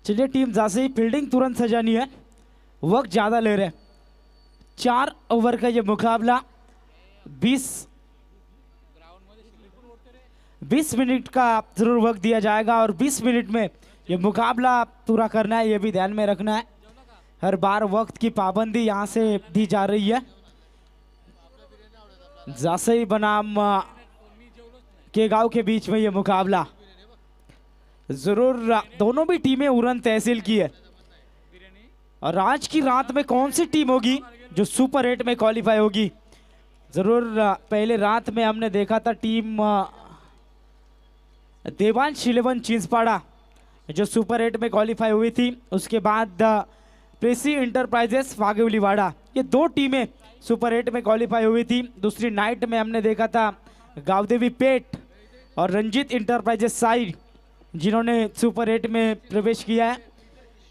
चलिए टीम जैसे ही फील्डिंग तुरंत सजानी है, वक्त ज्यादा ले रहे हैं। 4 ओवर का ये मुकाबला 20 मिनट का जरूर वक्त दिया जाएगा और 20 मिनट में ये मुकाबला पूरा करना है, ये भी ध्यान में रखना है। हर बार वक्त की पाबंदी यहाँ से दी जा रही है। जासई बनाम के गांव के बीच में ये मुकाबला जरूर दोनों भी टीमें उड़न तहसील की है और आज की रात में कौन सी टीम होगी जो सुपर 8 में क्वालिफाई होगी। जरूर पहले रात में हमने देखा था टीम देवांश 11 चिंचपाड़ा जो सुपर 8 में क्वालिफाई हुई थी, उसके बाद प्रेसी इंटरप्राइजेस फागेवलीवाड़ा, ये 2 टीमें सुपर 8 में क्वालिफाई हुई थी। दूसरी नाइट में हमने देखा था गावदेवी पेट और रंजीत इंटरप्राइजेस साइड जिन्होंने सुपर 8 में प्रवेश किया है।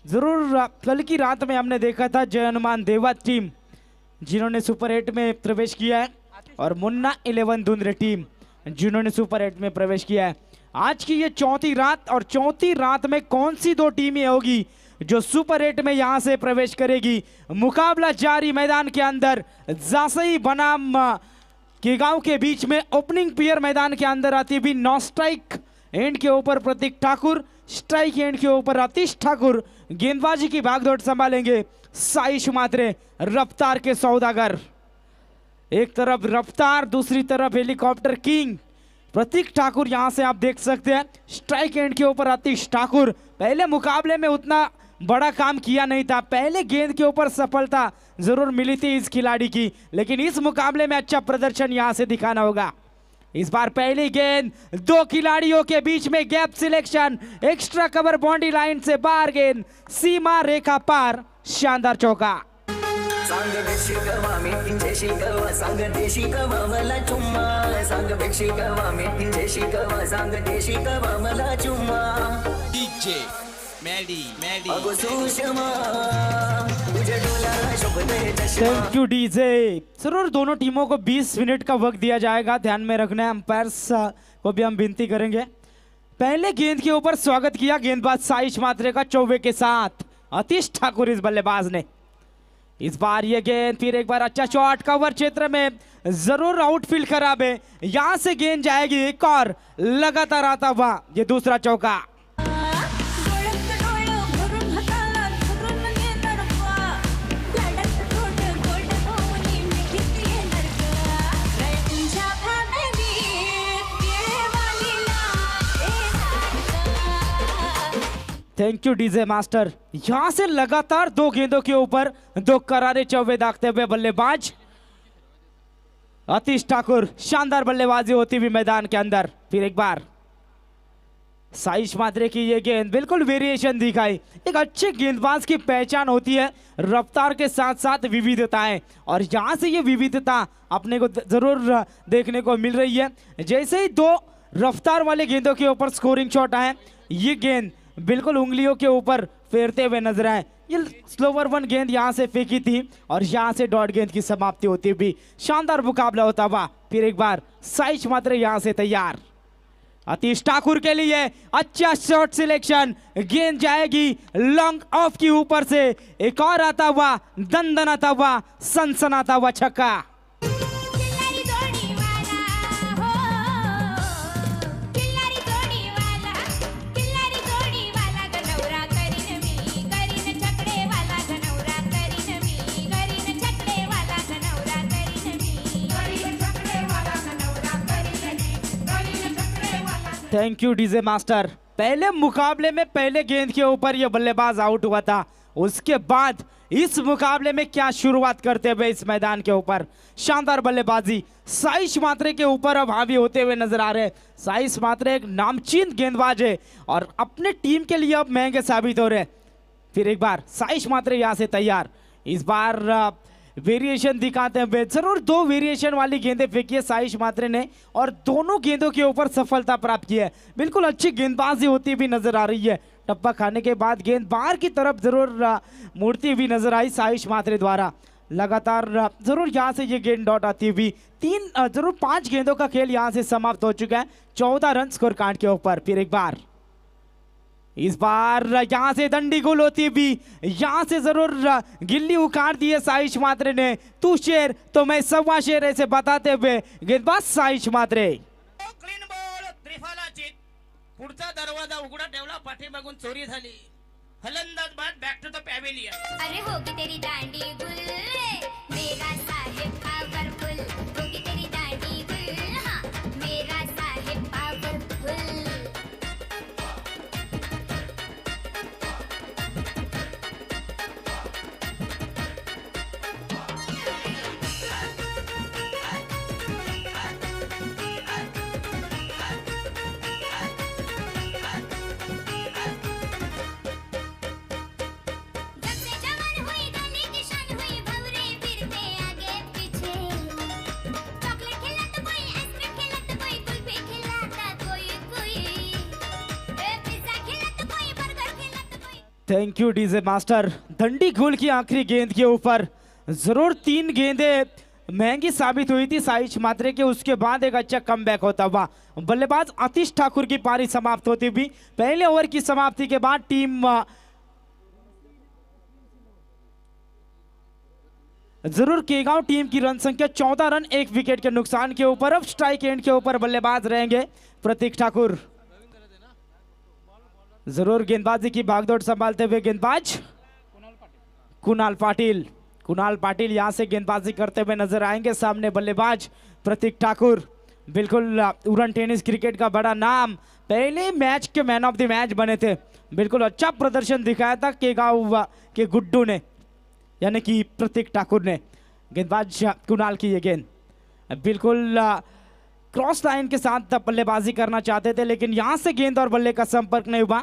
जरूर कल की रात में हमने देखा था जय हनुमान देवा टीम जिन्होंने सुपर 8 में प्रवेश किया है और मुन्ना 11 धुंधरे टीम जिन्होंने सुपर 8 में प्रवेश किया है। आज की ये चौथी रात और चौथी रात में कौन सी 2 टीमें होगी जो सुपर 8 में यहां से प्रवेश करेगी। मुकाबला जारी मैदान के अंदर जासई बनाम के गांव के बीच में। ओपनिंग पेयर मैदान के अंदर आती हुई नॉन स्ट्राइक एंड के ऊपर प्रतीक ठाकुर, स्ट्राइक एंड के ऊपर आतिश ठाकुर, गेंदबाजी की भागदौड़ संभालेंगे साइश मात्रे रफ्तार के सौदागर। एक तरफ रफ्तार, दूसरी तरफ हेलीकॉप्टर किंग प्रतीक ठाकुर, यहां से आप देख सकते हैं स्ट्राइक एंड के ऊपर आतिश ठाकुर। पहले मुकाबले में उतना बड़ा काम किया नहीं था, पहले गेंद के ऊपर सफलता जरूर मिली थी इस खिलाड़ी की, लेकिन इस मुकाबले में अच्छा प्रदर्शन यहां से दिखाना होगा। इस बार पहली गेंद 2 खिलाड़ियों के बीच में gap selection, extra cover boundary line से बाहर गेंद सीमा रेखा पार, शानदार चौका। Thank you DJ. जरूर दोनों टीमों को 20 मिनट का वक्त दिया जाएगा, ध्यान में रखना है। अंपायर्स को भी हम विनती करेंगे। पहले गेंद के ऊपर स्वागत किया गेंदबाज साइश मात्रे का चौवे के साथ आतिश ठाकुर इस बल्लेबाज ने। इस बार ये गेंद फिर एक बार अच्छा शॉट, कवर क्षेत्र में जरूर आउटफील्ड खराब है, यहां से गेंद जाएगी एक और लगातार आता हुआ ये दूसरा चौका। Thank you DJ master. यहां से लगातार 2 गेंदों के ऊपर 2 करारे चौवे दागते हुए बल्लेबाज आतिश ठाकुर, शानदार बल्लेबाजी होती हुई मैदान के अंदर। फिर एक बार साइश मात्रे की ये गेंद बिल्कुल वेरिएशन दिखाई। एक अच्छे गेंदबाज की पहचान होती है रफ्तार के साथ साथ विविधताएं, और यहां से ये विविधता अपने को जरूर देखने को मिल रही है। जैसे ही 2 रफ्तार वाले गेंदों के ऊपर स्कोरिंग शॉट आए, ये गेंद बिल्कुल उंगलियों के ऊपर फेरते हुए नजर आए। ये स्लोवर 1 गेंद यहां से फेंकी थी और यहां से डॉट गेंद की समाप्ति होती भी। शानदार मुकाबला होता हुआ फिर एक बार साइश मात्रे यहां से तैयार। आतिश ठाकुर के लिए अच्छा शॉट सिलेक्शन, गेंद जाएगी लॉन्ग ऑफ की ऊपर से, एक और आता हुआ दंदनाता हुआ सनसनाता हुआ छक्का। Thank you DJ master. पहले मुकाबले में पहले गेंद के ऊपर यह बल्लेबाज आउट हुआ था, उसके बाद इस मुकाबले में क्या शुरुआत करते हुए इस मैदान के ऊपर शानदार बल्लेबाजी साइश मात्रे के ऊपर अब हावी होते हुए नजर आ रहे हैं। साइश मात्रे एक नामचीन गेंदबाज है और अपने टीम के लिए अब महंगे साबित हो रहे हैं। फिर एक बार साइश मात्रे यहां से तैयार। इस बार वेरिएशन दिखाते हैं, जरूर 2 वेरिएशन वाली गेंदें फेंकी है साइश मात्रे ने और दोनों गेंदों के ऊपर सफलता प्राप्त की है। बिल्कुल अच्छी गेंदबाजी होती भी नजर आ रही है। टप्पा खाने के बाद गेंद बाहर की तरफ जरूर मुड़ती हुई नजर आई साइश मात्रे द्वारा। लगातार जरूर यहाँ से ये गेंद डॉट आती हुई जरूर 5 गेंदों का खेल यहाँ से समाप्त हो चुका है। 14 रन स्कोर कार्ड के ऊपर। फिर एक बार इस बार यहाँ से दंडी गोल होती हुई यहाँ से जरूर गिल्ली उखाड़ दी है साइश मात्रे ने। तू शेर तो मैं सव्वा शेर ऐसे बताते हुए गेंदबाज साइश मात्रे। क्लीन बॉल त्रिफालाची पुढचा दरवाजा उघडा ठेवला, पाठीमागून चोरी झाली। फलंदाज बाद बॅक टू द पॅव्हेलियन। अरे होगी तेरी दांडी गुल मेरा साहेब पावरफुल, होगी तेरी दांडी गुल हाँ मेरा साहेब powerful. Thank you DJ master. दंडी गोल की आखिरी गेंद के ऊपर जरूर 3 गेंदें महंगी साबित हुई थी साइश मात्रे के। उसके बाद एक अच्छा कमबैक होता हुआ बल्लेबाज आतिश ठाकुर की पारी समाप्त होती हुई। पहले ओवर की समाप्ति के बाद टीम जरूर केगांव टीम की रन संख्या 14 रन 1 विकेट के नुकसान के ऊपर। अब स्ट्राइक एंड के ऊपर बल्लेबाज रहेंगे प्रतीक ठाकुर। जरूर गेंदबाजी की भागदौड़ संभालते हुए गेंदबाज कुणाल पाटिल। कुणाल पाटिल यहां से गेंदबाजी करते हुए नजर आएंगे। सामने बल्लेबाज प्रतीक ठाकुर। बिल्कुल उड़न टेनिस क्रिकेट का बड़ा नाम, पहले match K man of the match बने थे। बिल्कुल अच्छा प्रदर्शन दिखाया था केगांव के गुड्डू ने, यानी कि प्रतीक ठाकुर ने। गेंदबाज कुणाल की ये गेंद बिल्कुल क्रॉस लाइन के साथ बल्लेबाजी करना चाहते थे, लेकिन यहां से गेंद और बल्ले का संपर्क नहीं हुआ।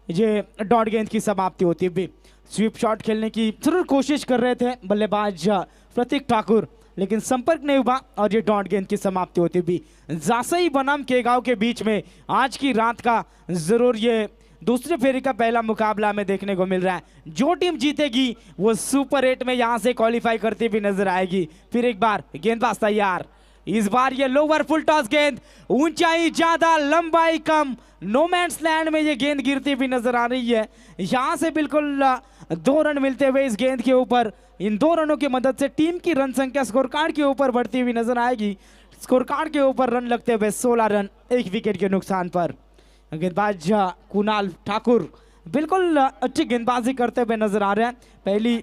ये डॉट गेंद की समाप्ति होती भी। स्वीप शॉट खेलने की जरूर कोशिश कर रहे थे बल्लेबाज प्रतीक ठाकुर, लेकिन संपर्क नहीं हुआ और ये डॉट गेंद की समाप्ति होती भी। जासई बनाम केगांव के बीच में आज की रात का जरूर ये दूसरे फेरी का पहला मुकाबला हमें देखने को मिल रहा है। जो टीम जीतेगी वो सुपर 8 में यहां से क्वालिफाई करती भी नजर आएगी। फिर एक बार गेंदबाज तैयार। इस बार ये लोअर फुल टॉस गेंद, ऊंचाई ज्यादा लंबाई कम, नोमैंस लैंड में ये गेंद गिरती भी नजर आ रही है। यहां से बिल्कुल 2 रन मिलते हुए इस गेंद के ऊपर। इन 2 रनों की मदद से टीम की रन संख्या स्कोर कार्ड के ऊपर बढ़ती हुई नजर आएगी। स्कोर कार्ड के ऊपर रन लगते हुए 16 रन 1 विकेट के नुकसान पर। गेंदबाज कुणाल ठाकुर बिल्कुल अच्छी गेंदबाजी करते हुए नजर आ रहे हैं। पहली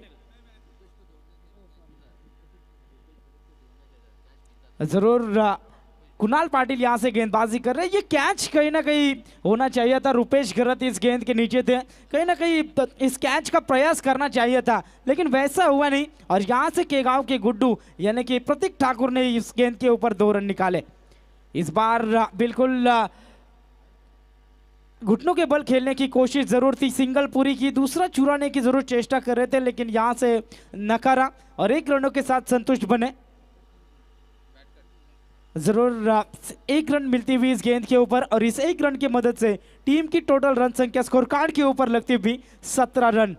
जरूर कुणाल पाटिल यहां से गेंदबाजी कर रहे हैं। ये कैच कहीं ना कहीं होना चाहिए था। रुपेश गरत इस गेंद के नीचे थे, कहीं ना कहीं इस कैच का प्रयास करना चाहिए था, लेकिन वैसा हुआ नहीं। और यहां से केगांव के गुड्डू यानी कि प्रतीक ठाकुर ने इस गेंद के ऊपर 2 रन निकाले। इस बार बिल्कुल घुटनों के बल खेलने की कोशिश जरूर थी, सिंगल पूरी की, दूसरा चुराने की जरूर चेष्टा कर रहे थे, लेकिन यहां से नकारा और 1 रनों के साथ संतुष्ट बने। जरूर 1 रन मिलती हुई इस गेंद के ऊपर और इस 1 रन की मदद से टीम की टोटल रन संख्या स्कोर कार्ड के ऊपर लगती हुई 17 रन।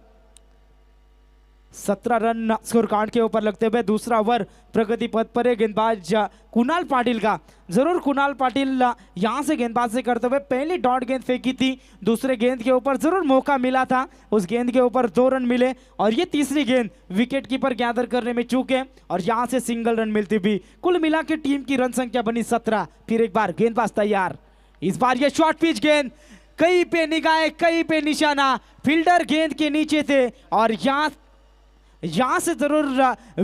17 रन स्कोर कार्ड के ऊपर लगते हुए दूसरा ओवर प्रगति पथ पर है गेंदबाज कुणाल पाटिल का। जरूर कुणाल पाटिल यहां से गेंदबाजी करते हुए पहली डॉट गेंद फेंकी थी, दूसरे गेंद के ऊपर जरूर मौका मिला था, उस गेंद के ऊपर 2 रन मिले और ये तीसरी गेंद विकेट कीपर गैदर करने में चूके और यहां से सिंगल रन मिलती भी। कुल मिला के टीम की रन संख्या बनी 17। फिर एक बार गेंदबाज तैयार। इस बार ये शॉर्ट पिच गेंद, कहीं पे निगाह कहीं पे निशाना, फील्डर गेंद के नीचे थे और यहां से जरूर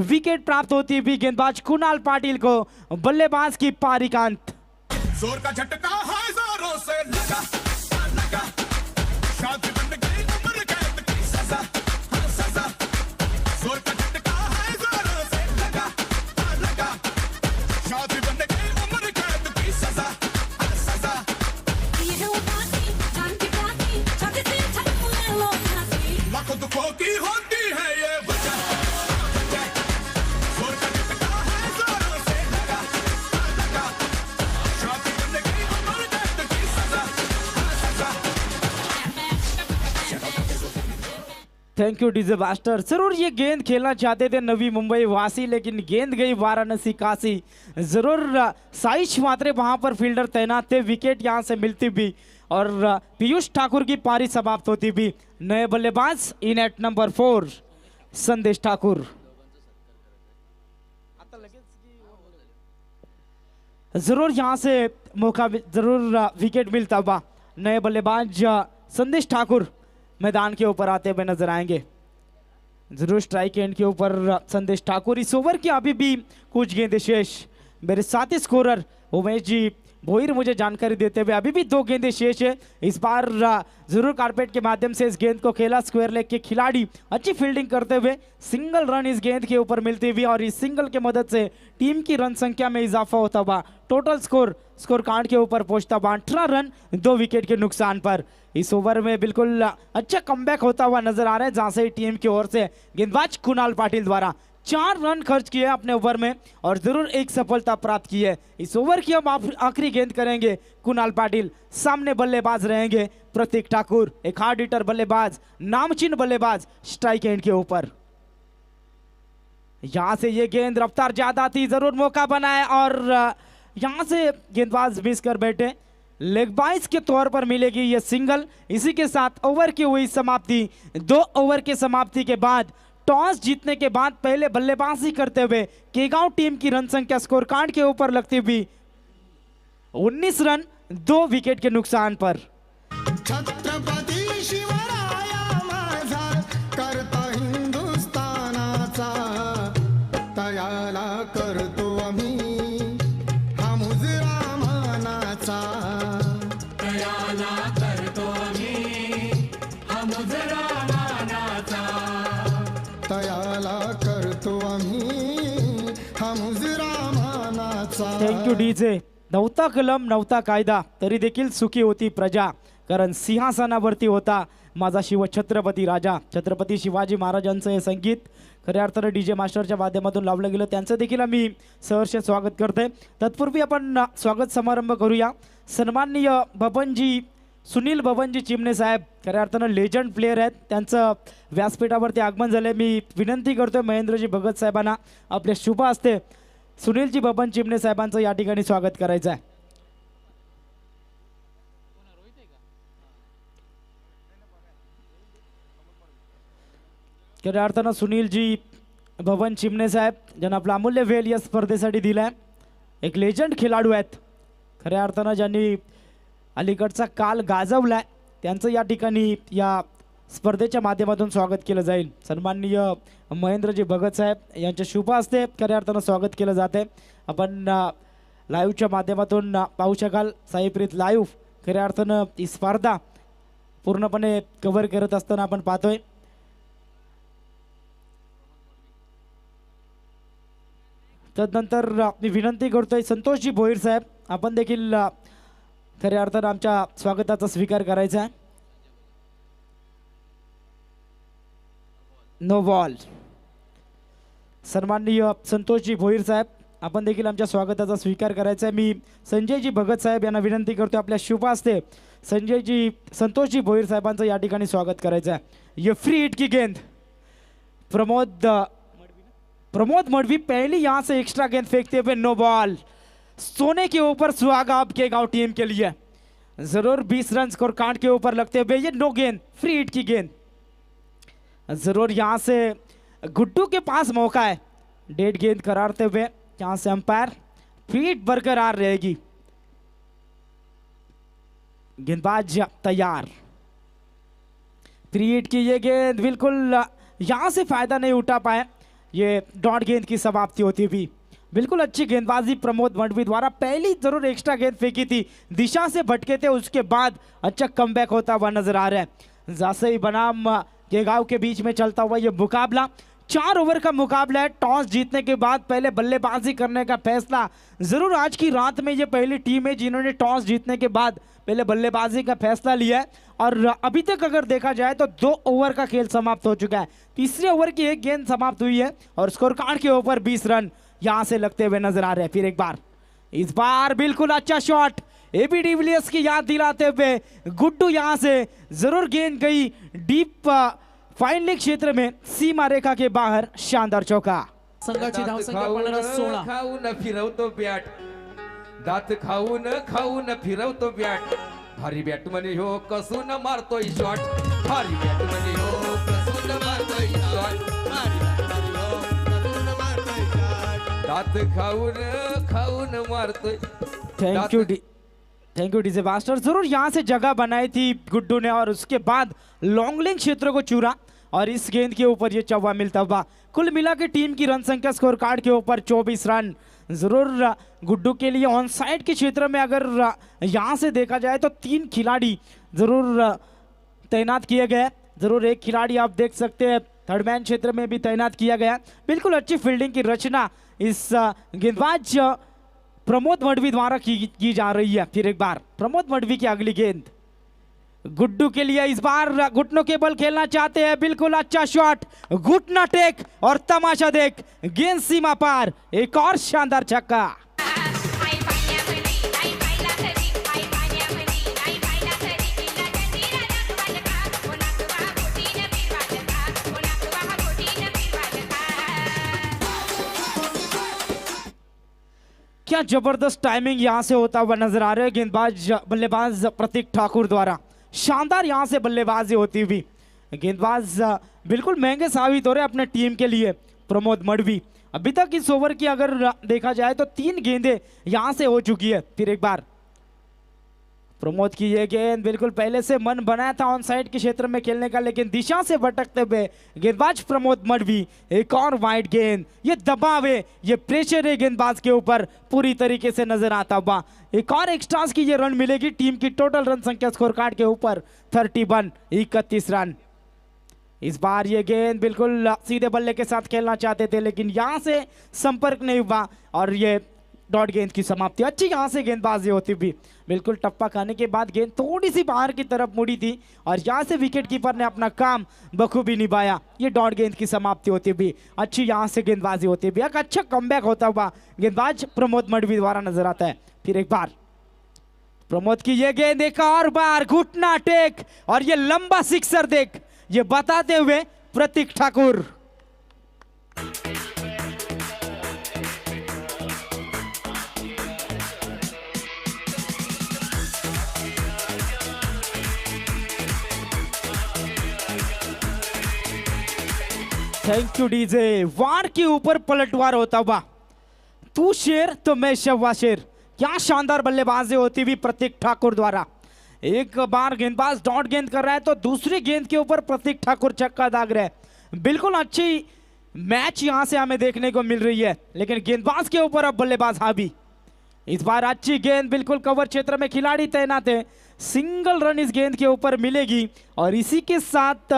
विकेट प्राप्त होती हुई गेंदबाज कुणाल पाटिल को। बल्लेबाज की पारी का अंत। जोर का झटका है जोरों से लगा, लगा। शादी बन गई उम्र कैद की सजा, सजा। जोर का झटका है जोरों से लगा, लगा। शादी बन गई उम्र कैद की सजा, सजा। लाखों दुखों की होती है ये वजह, जोर का झटका है जोरों से लगा, लगा। शादी बन गई उम्र कैद की सजा, सजा। Thank you DJ master. जरूर ये गेंद खेलना चाहते थे नवी मुंबई वासी, लेकिन गेंद गई वाराणसी काशी। जरूर साइश मात्रे वहां पर फील्डर तैनात थे, विकेट यहां से मिलती भी और पीयूष ठाकुर की पारी समाप्त होती भी। नए बल्लेबाज इन एट नंबर 4 संदेश ठाकुर। जरूर यहां से मौका जरूर विकेट मिलता हुआ। नए बल्लेबाज संदेश ठाकुर मैदान के ऊपर आते हुए नजर आएंगे। जरूर स्ट्राइक एंड के ऊपर संदेश ठाकुर। इस ओवर की अभी भी कुछ गेंदें शेष। मेरे साथी स्कोरर उमेश जी भोईर मुझे जानकारी देते हुए अभी भी 2 गेंदें शेष है। इस बार जरूर कारपेट के माध्यम से इस गेंद को खेला। स्क्वायर लेग के खिलाड़ी अच्छी फील्डिंग करते हुए सिंगल रन इस गेंद के ऊपर मिलती हुई और इस सिंगल की मदद से टीम की रन संख्या में इजाफा होता हुआ टोटल स्कोर कार्ड के ऊपर पहुंचता हुआ 18 रन 2 विकेट के नुकसान पर। इस ओवर में बिल्कुल अच्छा कमबैक होता हुआ नजर आ रहा है, जहां से टीम की ओर से गेंदबाज कुणाल पाटिल द्वारा 4 रन खर्च किए अपने ओवर में और जरूर एक सफलता प्राप्त की है। इस ओवर की हम आखिरी गेंद करेंगे कुणाल पाटिल। सामने बल्लेबाज रहेंगे प्रतीक ठाकुर, एक हार्ड हिटर बल्लेबाज, नामचीन बल्लेबाज स्ट्राइक एंड के ऊपर। यहां से ये गेंद रफ्तार ज्यादा थी, जरूर मौका बनाए और यहां से गेंदबाज मिस कर बैठे। लेग बाइस के तौर पर मिलेगी ये सिंगल। इसी के साथ ओवर की हुई समाप्ति। 2 ओवर के समाप्ति के बाद टॉस जीतने के बाद पहले बल्लेबाजी करते हुए केगांव टीम की रन संख्या स्कोर कार्ड के ऊपर लगती हुई 19 रन 2 विकेट के नुकसान पर। छत्रपती शिवराया माझा करता हिंदुस्थानाचा तयाला करतो आम्ही हा मुजरा मानाचा तयाला करतो आम्ही हा मुजरा मानाचा तयाला करतो आम्ही हा मुजरा मानाचा। Thank you DJ. नव्हता कलम नव्हता कायदा तरी देखील सुखी होती प्रजा, कारण सिंहासनावरती होता माझा शिव छत्रपती राजा। छत्रपती शिवाजी महाराजांचं हे संगीत खऱ्या अर्थानं डीजे मास्टरच्या माध्यमातून लावलं गेलं, त्यांचं देखील आम्ही सहर्ष स्वागत करते। तत्पूर्वी आपण स्वागत समारंभ करूया। सन्माननीय बबनजी सुनील बबनजी चिमणे साहेब खऱ्या अर्थानं लेजंड प्लेयर आहेत, त्यांचं व्यासपीठावरती आगमन झाले। मी विनंती करतोय महेंद्रजी भगत साहेबांना आपल्या शुभ हस्ते सुनीलजी बबन चिमणे साहेबांचं या ठिकाणी स्वागत करायचं आहे। खऱ्या अर्थानं सुनीलजी बबन चिमणे साहेब ज्यांना आपला अमूल्य वेळ या स्पर्धेसाठी दिलाय, एक लेजंड खेळाडू आहेत खऱ्या अर्थानं, ज्यांनी अलीकडचा काल गाजवलाय, त्यांचं या ठिकाणी या स्पर्धेच्या माध्यमातून स्वागत केलं जाईल। सन्माननीय महेंद्रजी भगत साहेब यांच्या शुभ हस्ते खऱ्या अर्थानं स्वागत केलं जाते। आपण लाईव्हच्या माध्यमातून पाहू शकाल, साईप्रीत लाईव्ह खऱ्या अर्थानं ही स्पर्धा पूर्णपणे कव्हर करत असताना आपण पाहतोय। तदनंतर मी विनंती करतोय संतोषजी भोईर साहेब, आपण देखील खऱ्या अर्थानं आमच्या स्वागताचा स्वीकार करायचा आहे। No ball. सन्माननीय संतोषजी भोईर साहेब, आपण देखील आमच्या स्वागताचा स्वीकार करायचा आहे। मी संजयजी भगत साहेब यांना विनंती करतो आपल्या शुभ हस्ते संतोषजी भोईर साहेबांचं या ठिकाणी स्वागत करायचं आहे। ये फ्री हिट की गेंद प्रमोद मडवी पहली यहां से एक्स्ट्रा गेंद फेंकते हुए नो बॉल। सोने के ऊपर सुहागा अब केगांव टीम के लिए। जरूर 20 रन स्कोर कार्ड के ऊपर लगते हुए ये नो गेंद फ्री हिट की गेंद। जरूर यहां से गुड्डू के पास मौका है डेड गेंद करारते हुए, यहां से अंपायर फीट बरकरार रहेगी। गेंदबाज तैयार। फ्री हिट की ये गेंद बिल्कुल यहां से फायदा नहीं उठा पाए, ये डॉट गेंद की समाप्ति होती हुई। बिल्कुल अच्छी गेंदबाजी प्रमोद मडवी द्वारा। पहली जरूर एक्स्ट्रा गेंद फेंकी थी, दिशा से भटके थे, उसके बाद अच्छा कमबैक होता हुआ नजर आ रहा है। जासई बनाम केगांव के बीच में चलता हुआ ये मुकाबला 4 ओवर का मुकाबला है। टॉस जीतने के बाद पहले बल्लेबाजी करने का फैसला, जरूर आज की रात में ये पहली टीम है जिन्होंने टॉस जीतने के बाद पहले बल्लेबाजी का फैसला लिया है। और अभी तक अगर देखा जाए तो 2 ओवर का खेल समाप्त हो चुका है। तीसरे ओवर की एक गेंद समाप्त हुई है और स्कोर कार्ड के ऊपर 20 रन यहां से लगते हुए नजर आ रहे हैं। फिर एक बार, इस बार बिल्कुल अच्छा शॉट एबी डिविलियर्स की याद दिलाते हुए गुड्डू, यहां से जरूर गेंद गई डीप फाइनली क्षेत्र में सीमा रेखा के बाहर शानदार चौका। संघाची दात धावसंख्या खाऊन 15-16. खाऊन फिरवतो बॅट, दात खाऊन खाऊन फिरवतो बॅट, भारी बॅट म्हणे हो कसून मारतोय शॉट, भारी बॅट म्हणे हो कसून मारतोय शॉट, दात खाऊन खाऊन मारतोय। Thank you DJ master. जरूर यहाँ से जगह बनाई थी गुड्डू ने और उसके बाद लॉन्ग लेंथ क्षेत्र को चूरा और इस गेंद के ऊपर ये चौवा मिलता हुआ। कुल मिला के टीम की रन संख्या स्कोर कार्ड के ऊपर 24 रन। जरूर गुड्डू के लिए ऑन साइड के क्षेत्र में अगर यहाँ से देखा जाए तो 3 खिलाड़ी जरूर तैनात किए गए। जरूर एक खिलाड़ी आप देख सकते हैं थर्ड मैन क्षेत्र में भी तैनात किया गया। बिल्कुल अच्छी फील्डिंग की रचना इस गेंदबाज प्रमोद मडवी द्वारा की जा रही है। फिर एक बार प्रमोद मडवी की अगली गेंद गुड्डू के लिए, इस बार घुटनों के बल खेलना चाहते हैं। बिल्कुल अच्छा शॉट, घुटना टेक और तमाशा देख, गेंद सीमा पार, एक और शानदार छक्का। आई पाण्यामध्ये आई पाहिला कधी आई पाण्यामध्ये आई पाहिला कधी किल्ला जंजीरा नागवाजका ओ नागवा बोटीने फिरवाजका ओ नागवा बोटीने फिरवाजका। क्या जबरदस्त टाइमिंग यहां से होता हुआ नजर आ रहा है गेंदबाज बल्लेबाज प्रतीक ठाकुर द्वारा। शानदार यहां से बल्लेबाजी होती हुई, गेंदबाज बिल्कुल महंगे साबित हो रहे अपने टीम के लिए प्रमोद मडवी। अभी तक इस ओवर की अगर देखा जाए तो 3 गेंदें यहां से हो चुकी है। फिर एक बार प्रमोद की ये गेंद, बिल्कुल पहले से मन बनाया था ऑन साइड के क्षेत्र में खेलने का, लेकिन दिशा से भटकते हुए गेंदबाज प्रमोद मडवी, एक और वाइड गेंद। ये दबाव है, ये प्रेशर है गेंदबाज के ऊपर पूरी तरीके से नजर आता हुआ। एक और एक्स्ट्रास की ये रन मिलेगी, टीम की टोटल रन संख्या स्कोर कार्ड के ऊपर 31 रन। इस बार ये गेंद बिल्कुल सीधे बल्ले के साथ खेलना चाहते थे, लेकिन यहां से संपर्क नहीं हुआ और ये डॉट गेंद की समाप्ति। अच्छी यहां से गेंदबाजी होती भी, बिल्कुल टप्पा खाने के बाद गेंद थोड़ी सी बाहर की तरफ मुड़ी थी और यहां से विकेट कीपर ने अपना काम बखूबी निभाया। ये डॉट गेंद की समाप्ति होती भी, अच्छी यहां से गेंदबाजी होती भी, एक अच्छा कमबैक होता हुआ गेंदबाज प्रमोद मडवी द्वारा नजर आता है। फिर एक बार प्रमोद की ये गेंद, एक और बार घुटना टेक और ये लंबा सिक्सर देख, ये बताते हुए Pratik Thakur. Thank you DJ. वार के ऊपर पलटवार होता हुआ, तू शेर तो मैं शवा शेर। क्या शानदार बल्लेबाजी होती हुई प्रतीक ठाकुर द्वारा। एक बार गेंदबाज डॉट गेंद कर रहा है तो दूसरी गेंद के ऊपर प्रतीक ठाकुर छक्का दाग रहे हैं। बिल्कुल अच्छी मैच यहां से हमें देखने को मिल रही है, लेकिन गेंदबाज के ऊपर अब बल्लेबाज हावी। इस बार अच्छी गेंद, बिल्कुल कवर क्षेत्र में खिलाड़ी तैनात है। सिंगल रन इस गेंद के ऊपर मिलेगी और इसी के साथ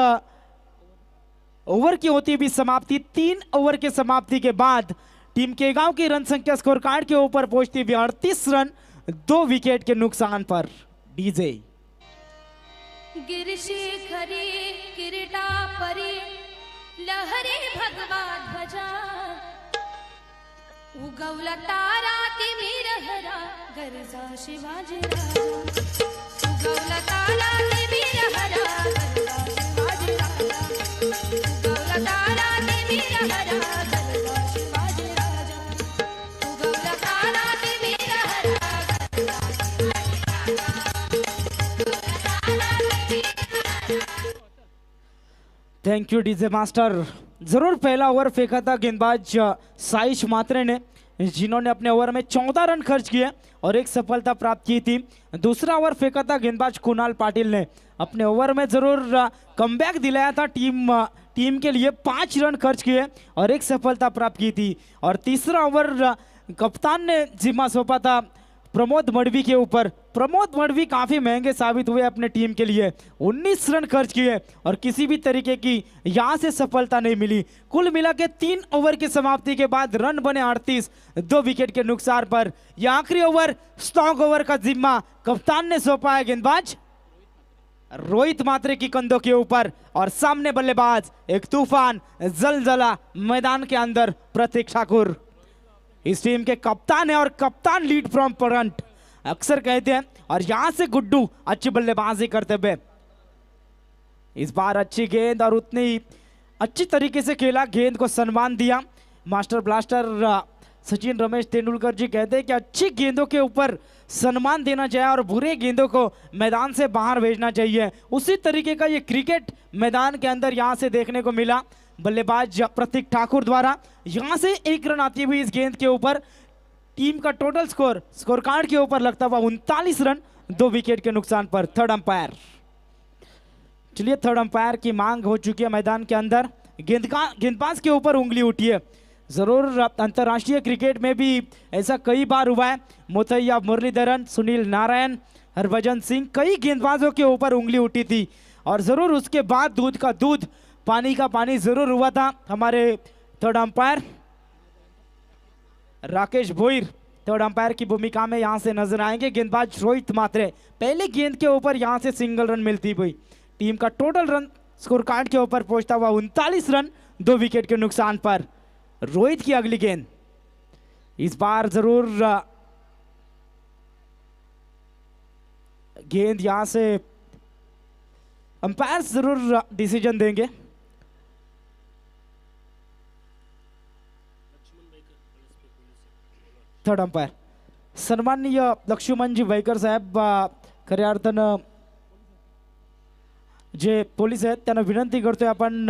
ओवर की होती हुई समाप्ति। 3 ओवर के समाप्ति के बाद टीम के गांव की रन संख्या स्कोर कार्ड के ऊपर पहुंचती हुई 38 रन 2 विकेट के नुकसान पर। डीजे गिरिशिखरी किरीटा परी लहरे भगवा ध्वजा उगवला तारा तिमिर हरा गरजा शिवाजी राजा उगवला तारा तिमिर हरा गरजा शिवाजी राजा उगवला तारा तिमिर हरा गरजा शिवाजी राजा उगवला तारा तिमिर हरा थैंक यू डीजे मास्टर। जरूर पहला ओवर फेंका था गेंदबाज साइश मात्रे ने, जिन्होंने अपने ओवर में 14 रन खर्च किए और एक सफलता प्राप्त की थी। दूसरा ओवर फेंका था गेंदबाज कुणाल पाटिल ने, अपने ओवर में जरूर कमबैक दिलाया था। टीम के लिए 5 रन खर्च किए और एक सफलता प्राप्त की थी। और तीसरा ओवर कप्तान ने जिम्मा सौंपा था प्रमोद मडवी के ऊपर। प्रमोद मडवी काफी महंगे साबित हुए अपने टीम के लिए, 19 रन खर्च किए और किसी भी तरीके की यहां से सफलता नहीं मिली। कुल मिला के 3 ओवर की समाप्ति के बाद रन बने 38 2 विकेट के नुकसान पर। यह आखिरी ओवर स्ट्रॉन्ग ओवर का जिम्मा कप्तान ने सौंपा है गेंदबाज रोहित मात्रे की कंधों के ऊपर और सामने बल्लेबाज एक तूफान जलजला मैदान के अंदर प्रतीक ठाकुर इस टीम के कप्तान है और कप्तान लीड फ्रॉम फ्रंट अक्सर कहते हैं। और यहां से गुड्डू अच्छी बल्लेबाजी करते हुए इस बार अच्छी गेंद और उतनी अच्छी तरीके से खेला, गेंद को सम्मान दिया। मास्टर ब्लास्टर सचिन रमेश तेंदुलकर जी कहते हैं कि अच्छी गेंदों के ऊपर सम्मान देना चाहिए और बुरे गेंदों को मैदान से बाहर भेजना चाहिए। उसी तरीके का ये क्रिकेट मैदान के अंदर यहाँ से देखने को मिला। बल्लेबाज प्रतीक ठाकुर द्वारा यहाँ से एक रन आती हुई इस गेंद के ऊपर टीम का टोटल स्कोर कार्ड के ऊपर लगता हुआ 39 रन 2 विकेट के नुकसान पर। थर्ड अंपायर, चलिए थर्ड अंपायर की मांग हो चुकी है मैदान के अंदर। गेंदबाज के ऊपर उंगली उठी है। जरूर अंतर्राष्ट्रीय क्रिकेट में भी ऐसा कई बार हुआ है। मोथैया मुरलीधरन, सुनील नारायण, हरभजन सिंह, कई गेंदबाजों के ऊपर उंगली उठी थी और जरूर उसके बाद दूध का दूध पानी का पानी जरूर हुआ था। हमारे third umpire Rakesh Bhoir third umpire की भूमिका में यहां से नजर आएंगे। गेंदबाज रोहित मात्रे, पहले गेंद के ऊपर यहां से सिंगल रन मिलती हुई। टीम का टोटल रन स्कोर कार्ड के ऊपर पहुंचता हुआ 39 रन 2 विकेट के नुकसान पर। रोहित की अगली गेंद, इस बार जरूर गेंद यहां से अंपायर जरूर डिसीजन देंगे। थर्ड अंपायर सन्माननीय लक्ष्मणजी वैकर साहेब, खऱ्या अर्थानं जे पोलीस आहेत त्यांना विनंती करतोय आपण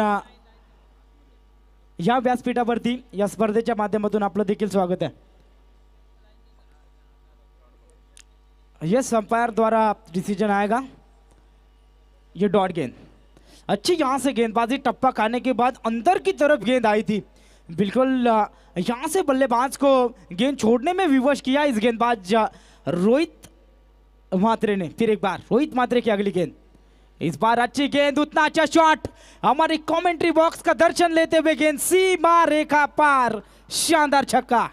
या व्यासपीठावरती या स्पर्धेच्या माध्यमातून आपलं देखील स्वागत है। यस, अंपायर द्वारा डिसीजन आएगा। ये डॉट गेंद अच्छी यहाँ से गेंदबाजी, टप्पा खाने के बाद अंदर की तरफ गेंद आई थी। बिल्कुल यहाँ से बल्लेबाज को गेंद छोड़ने में विवश किया इस गेंदबाज रोहित मात्रे ने। फिर एक बार रोहित मात्रे की अगली गेंद, इस बार अच्छी गेंद, उतना अच्छा शॉट, हमारी कमेंट्री बॉक्स का दर्शन लेते हुए गेंद सीमा रेखा पार, शानदार छक्का।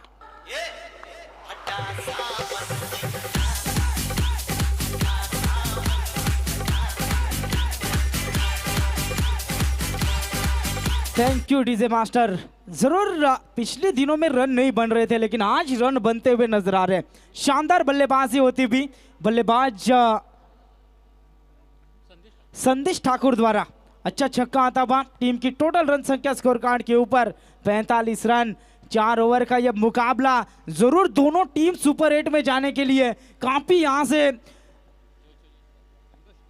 Thank you DJ master. जरूर पिछले दिनों में रन नहीं बन रहे थे लेकिन आज रन बनते हुए नजर आ रहे हैं। शानदार बल्लेबाजी होती हुई बल्लेबाज संदेश ठाकुर द्वारा अच्छा छक्का आता हुआ। टीम की टोटल रन संख्या स्कोर कार्ड के ऊपर 45 रन। 4 ओवर का यह मुकाबला, जरूर दोनों टीम सुपर 8 में जाने के लिए काफी यहां से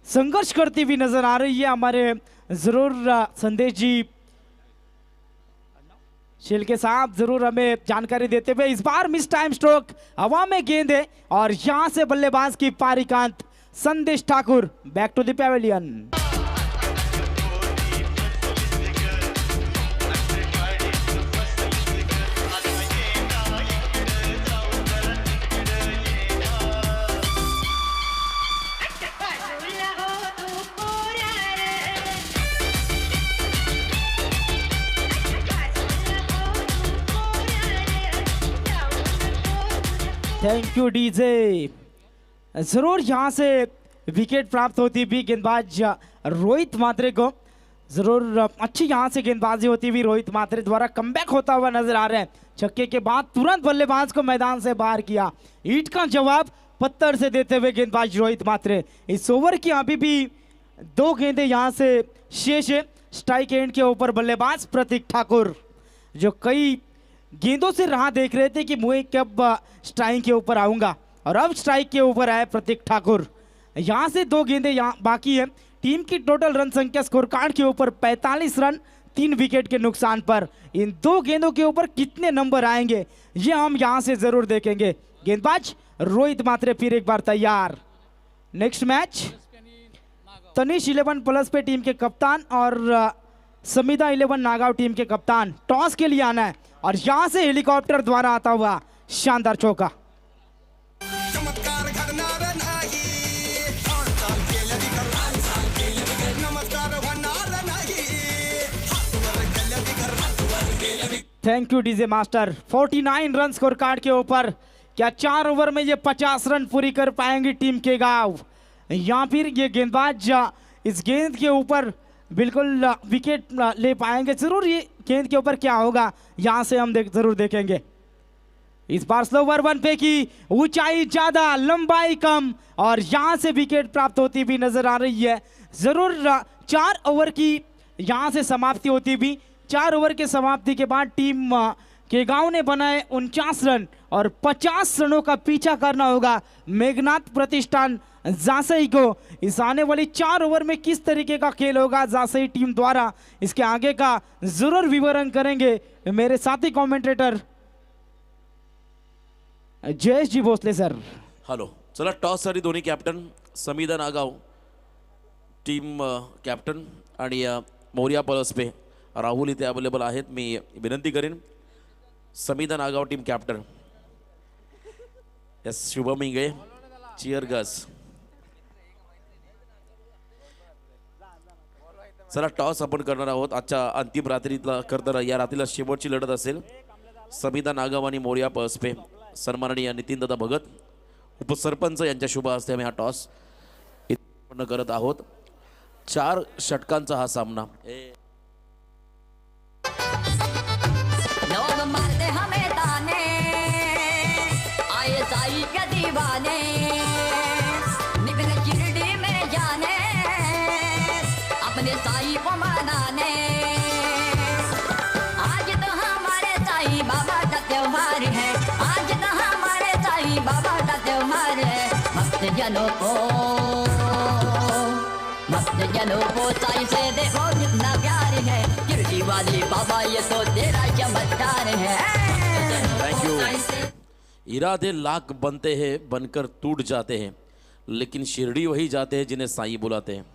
संघर्ष करती हुई नजर आ रही है। हमारे जरूर संदेश जी शिल्के साहब जरूर हमें जानकारी देते हुए, इस बार मिस टाइम स्ट्रोक, हवा में गेंद है और यहां से बल्लेबाज की पारी का अंत। Sandesh Thakur back to the pavilion. Thank you DJ. जरूर यहां से विकेट प्राप्त होती हुई गेंदबाज रोहित मात्रे को, जरूर अच्छी यहां से गेंदबाजी होती हुई रोहित मात्रे द्वारा कमबैक होता हुआ नजर आ रहा है। छक्के के बाद तुरंत बल्लेबाज को मैदान से बाहर किया। ईंट का जवाब पत्थर से देते हुए गेंदबाज रोहित मात्रे। इस ओवर की अभी भी 2 गेंदें यहां से शेष है। स्ट्राइक एंड के ऊपर बल्लेबाज प्रतीक ठाकुर, जो कई गेंदों से राह देख रहे थे कि मैं कब स्ट्राइक के ऊपर आऊंगा, और अब स्ट्राइक के ऊपर आए प्रतीक ठाकुर। यहां से 2 गेंदें यहां बाकी है। टीम की टोटल रन संख्या स्कोर कार्ड के ऊपर 45 रन 3 विकेट के नुकसान पर। इन 2 गेंदों के ऊपर कितने नंबर आएंगे ये हम यहां से जरूर देखेंगे। गेंदबाज रोहित मात्रे फिर एक बार तैयार। नेक्स्ट मैच तनिष 11 प्लस पे टीम के कप्तान और समिधा 11 नागांव टीम के कप्तान टॉस के लिए आना है, और यहां से हेलीकॉप्टर द्वारा आता हुआ शानदार चौका। चमत्कार घडणार नाही, हालचाल केल्या बिगर नमस्कार होणार नाही, हातवर केल्या बिगर हातवर केल्या बिगर। Thank you DJ master. 49 run score card के ऊपर। क्या 4 ओवर में ये 50 रन पूरी कर पाएंगी टीम के गांव, या फिर ये गेंदबाज इस गेंद के ऊपर बिल्कुल विकेट ले पाएंगे? जरूर ये गेंद के ऊपर क्या होगा यहां से हम जरूर देखेंगे। इस बार स्लोवर 1 पे की ऊंचाई ज्यादा, लंबाई कम, और यहां से विकेट प्राप्त होती हुई नजर आ रही है। जरूर 4 ओवर की यहाँ से समाप्ति होती भी। 4 ओवर के समाप्ति के बाद टीम के गांव ने बनाए 49 रन और 50 रनों का पीछा करना होगा मेघनाथ प्रतिष्ठान जासई को। इस आने वाली 4 ओवर में किस तरीके का खेल होगा जासई टीम द्वारा, इसके आगे का जरूर विवरण करेंगे मेरे साथी कमेंटेटर जयेश जी भोसले सर। हॅलो, चला टॉससाठी दोन्ही captain Samida Nagaon team captain आणि मोर्या पळसपे राहुल इथे अवेलेबल आहेत. मी विनंती करेन Samida Nagaon team captain S Shubham Ingale cheer guys. चला टॉस आपण करणार आहोत. आजच्या अंतिम रात्रीतला करताना या रात्रीला शेवटची लढत असेल. समीदा नागाव आणि मोर्या पळसपे सन्माननीय नितीनदादा भगत उपसरपंच यांच्या शुभ हस्ते आम्ही हा टॉस पूर्ण करत आहोत. 4 षटकांचा हा सामना. लोग मारते हमें ताने, आए साई के दीवाने, निकले शिरडी में जाने, अपने साई को मनाने. आज तो हमारे साई बाबा का त्योहार है, आज तो हमारे साई बाबा का त्योहार है. भक्त जनों को साई से देखो कितना प्यार है. शिरडी वाली बाबा ये तो तेरा चमत्कार है. Thank you. इरादे लाख बनते हैं बनकर टूट जाते हैं, लेकिन शिरडी वही जाते हैं जिन्हें साई बुलाते हैं.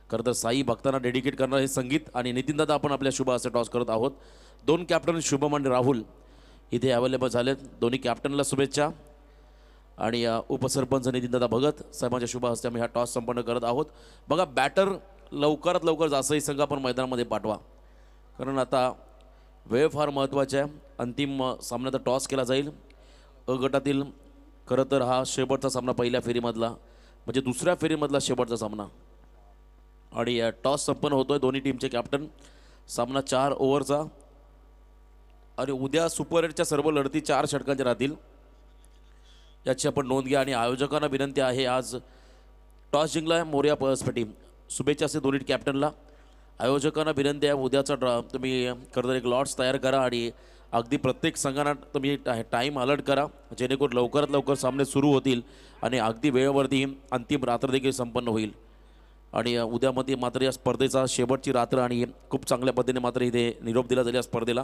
खरं तर साई भक्तांना डेडिकेट करणारे संगीत आणि नितीनदादा आपण आपल्या शुभ हस्ते टॉस करत आहोत. 2 कॅप्टन शुभम आणि राहुल इथे अवेलेबल झालेत. दोन्ही कॅप्टनला शुभेच्छा आणि उपसरपंच नितीनदादा भगत साहेबांच्या शुभ हस्ते आम्ही हा टॉस संपन्न करत आहोत. बघा, बॅटर लवकरात लवकर जासई संघ आपण मैदानामध्ये पाठवा, कारण आता वेळ फार महत्त्वाची आहे. अंतिम सामन्याचा टॉस केला जाईल. अ गटातील खरं तर हा शेवटचा सामना पहिल्या फेरीमधला, म्हणजे दुसऱ्या फेरीमधला शेवटचा सामना. आणि टॉस संपन्न होतोय. दोन्ही टीमचे कॅप्टन. सामना 4 ओव्हरचा आणि उद्या सुपर 8च्या सर्व लढती 4 षटकांच्या राहतील, याची आपण नोंद घ्या. आणि आयोजकांना विनंती आहे, आज टॉस जिंकला आहे मोर्या पळसपे टीम. शुभेच्छा असे दोन्ही कॅप्टनला. आयोजकांना विनंती आहे, उद्याचा तुम्ही खरं तर एक लॉट्स तयार करा आणि अगदी प्रत्येक संघांना तुम्ही टाईम अलर्ट करा, जेणेकरून लवकरात लवकर सामने सुरू होतील आणि अगदी वेळेवरती अंतिम रात्र देखील संपन्न होईल. आणि उद्यामध्ये मात्र या स्पर्धेचा शेवटची रात्र आणि खूप चांगल्या पद्धतीने मात्र इथे निरोप दिला जाईल या स्पर्धेला.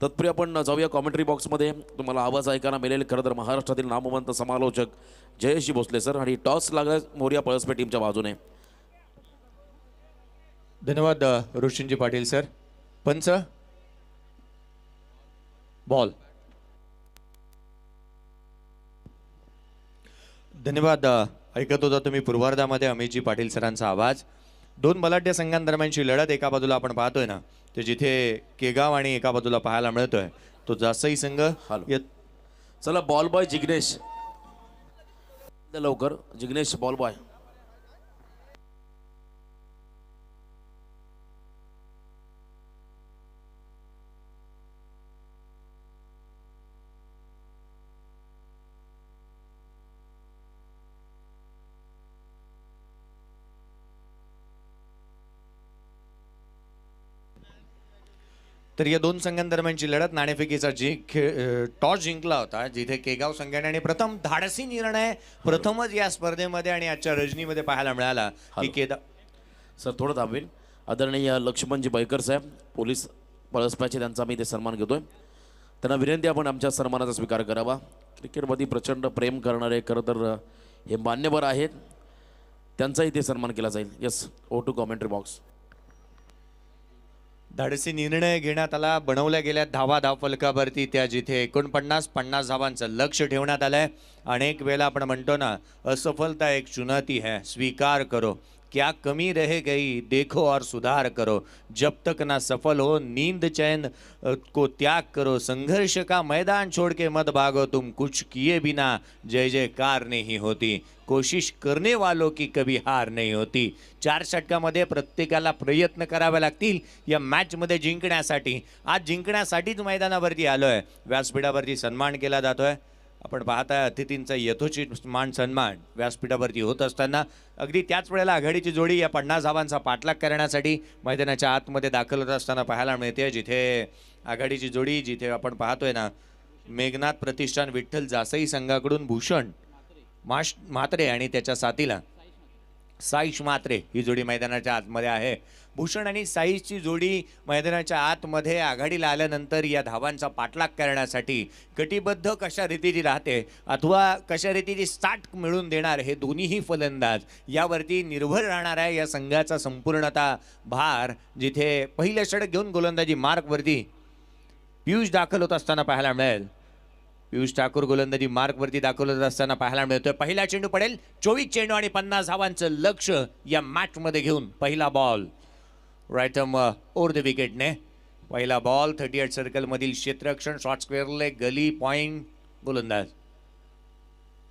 तत्पूर्वी आपण जाऊया कॉमेंट्री बॉक्समध्ये. तुम्हाला आवाज ऐकायला मिळेल खरं तर महाराष्ट्रातील नामवंत समालोचक जयेशजी भोसले सर. आणि टॉस लागला मोर्या पळसपे टीमच्या बाजूने. धन्यवाद रोशनजी पाटील सर. पंच बॉल. धन्यवाद. ऐकत होता तुम्ही पूर्वार्धामध्ये अमितजी पाटील सरांचा आवाज. 2 बलाढ्य संघांदरम्यानची लढत एका बाजूला आपण पाहतोय ना, ते जिथे केगाव आणि एका बाजूला पाहायला मिळतोय तो जासई संघ. चला बॉल बॉय जिग्नेश लवकर. Jignesh ball boy. तर या 2 संघांदरम्यानची लढत नाणेफेकीचा टॉस जिंकला होता, जिथे केगाव संघाने आणि प्रथम धाडसी निर्णय प्रथमच या स्पर्धेमध्ये आणि आजच्या रजनीमध्ये पाहायला मिळाला की केदार सर थोडं थांबेल. आदरणीय लक्ष्मणजी बैकर साहेब पोलीस पळसप्याचे त्यांचा मी ते सन्मान घेतोय. त्यांना विनंती आपण आमच्या सन्मानाचा स्वीकार करावा. क्रिकेटमध्ये प्रचंड प्रेम करणारे खरं तर हे मान्यवर आहेत, त्यांचाही ते सन्मान केला जाईल. Yes, over to commentary box. धाडसी निर्णय घेण्यात आला. बनवल्या गेल्या धावफलकावरती त्या जिथे 49-50 धावांचं लक्ष ठेवण्यात आलंय. अनेक वेळेला आपण म्हणतो ना, असफलता एक चुनौती है, स्वीकार करो. क्या कमी रह गई देखो और सुधार करो. जब तक ना सफल हो नींद चैन को त्याग करो. संघर्ष का मैदान छोड़ के मत भागो. तुम कुछ किए बिना जय जयकार नहीं होती. कोशिश करने वालों की कभी हार नहीं होती. 4 षटकामध्ये प्रत्येकाला प्रयत्न करावे लागतील या मॅचमध्ये जिंकण्यासाठी. आज जिंकण्यासाठीच मैदानावरती आलोय. व्यासपीठावरती सन्मान केला जातोय. आपण पाहताय अतिथींचा यथोचित मान सन्मान व्यासपीठावरती होत असताना अगदी त्याच वेळेला आघाडीची जोडी या 50 धावांचा पाठलाग करण्यासाठी मैदानाच्या आतमध्ये दाखल होत असताना पाहायला मिळते, जिथे आघाडीची जोडी जिथे आपण पाहतोय ना, मेघनाथ प्रतिष्ठान विठ्ठल जासई संघाकडून भूषण म्हात्रे आणि त्याच्या साथीला साईश म्हात्रे ही जोडी मैदानाच्या आतमध्ये आहे. भूषण आणि साईशची जोडी मैदानाच्या आतमध्ये आघाडीला आल्यानंतर या धावांचा पाठलाग करण्यासाठी कटिबद्ध कशा रीतीची राहते अथवा कशा रीतीची स्टार्ट मिळून देणार हे दोन्हीही फलंदाज यावरती निर्भर राहणार आहे या संघाचा संपूर्णतः भार. जिथे पहिलं षटक घेऊन गोलंदाजी मार्कवरती पियुष दाखल होत असताना पाहायला मिळेल. पियुष ठाकूर गोलंदाजी मार्कवरती दाखल होत असताना पाहायला मिळतोय. पहिला चेंडू पडेल, 24 चेंडू आणि 50 धावांचं लक्ष या मॅचमध्ये घेऊन पहिला बॉल राईट ओव्हर द विकेटने. पहिला बॉल 38 सर्कलमधील क्षेत्ररक्षण, शॉर्ट स्क्वेअर लेग, गली पॉइंट, गोलंदाज.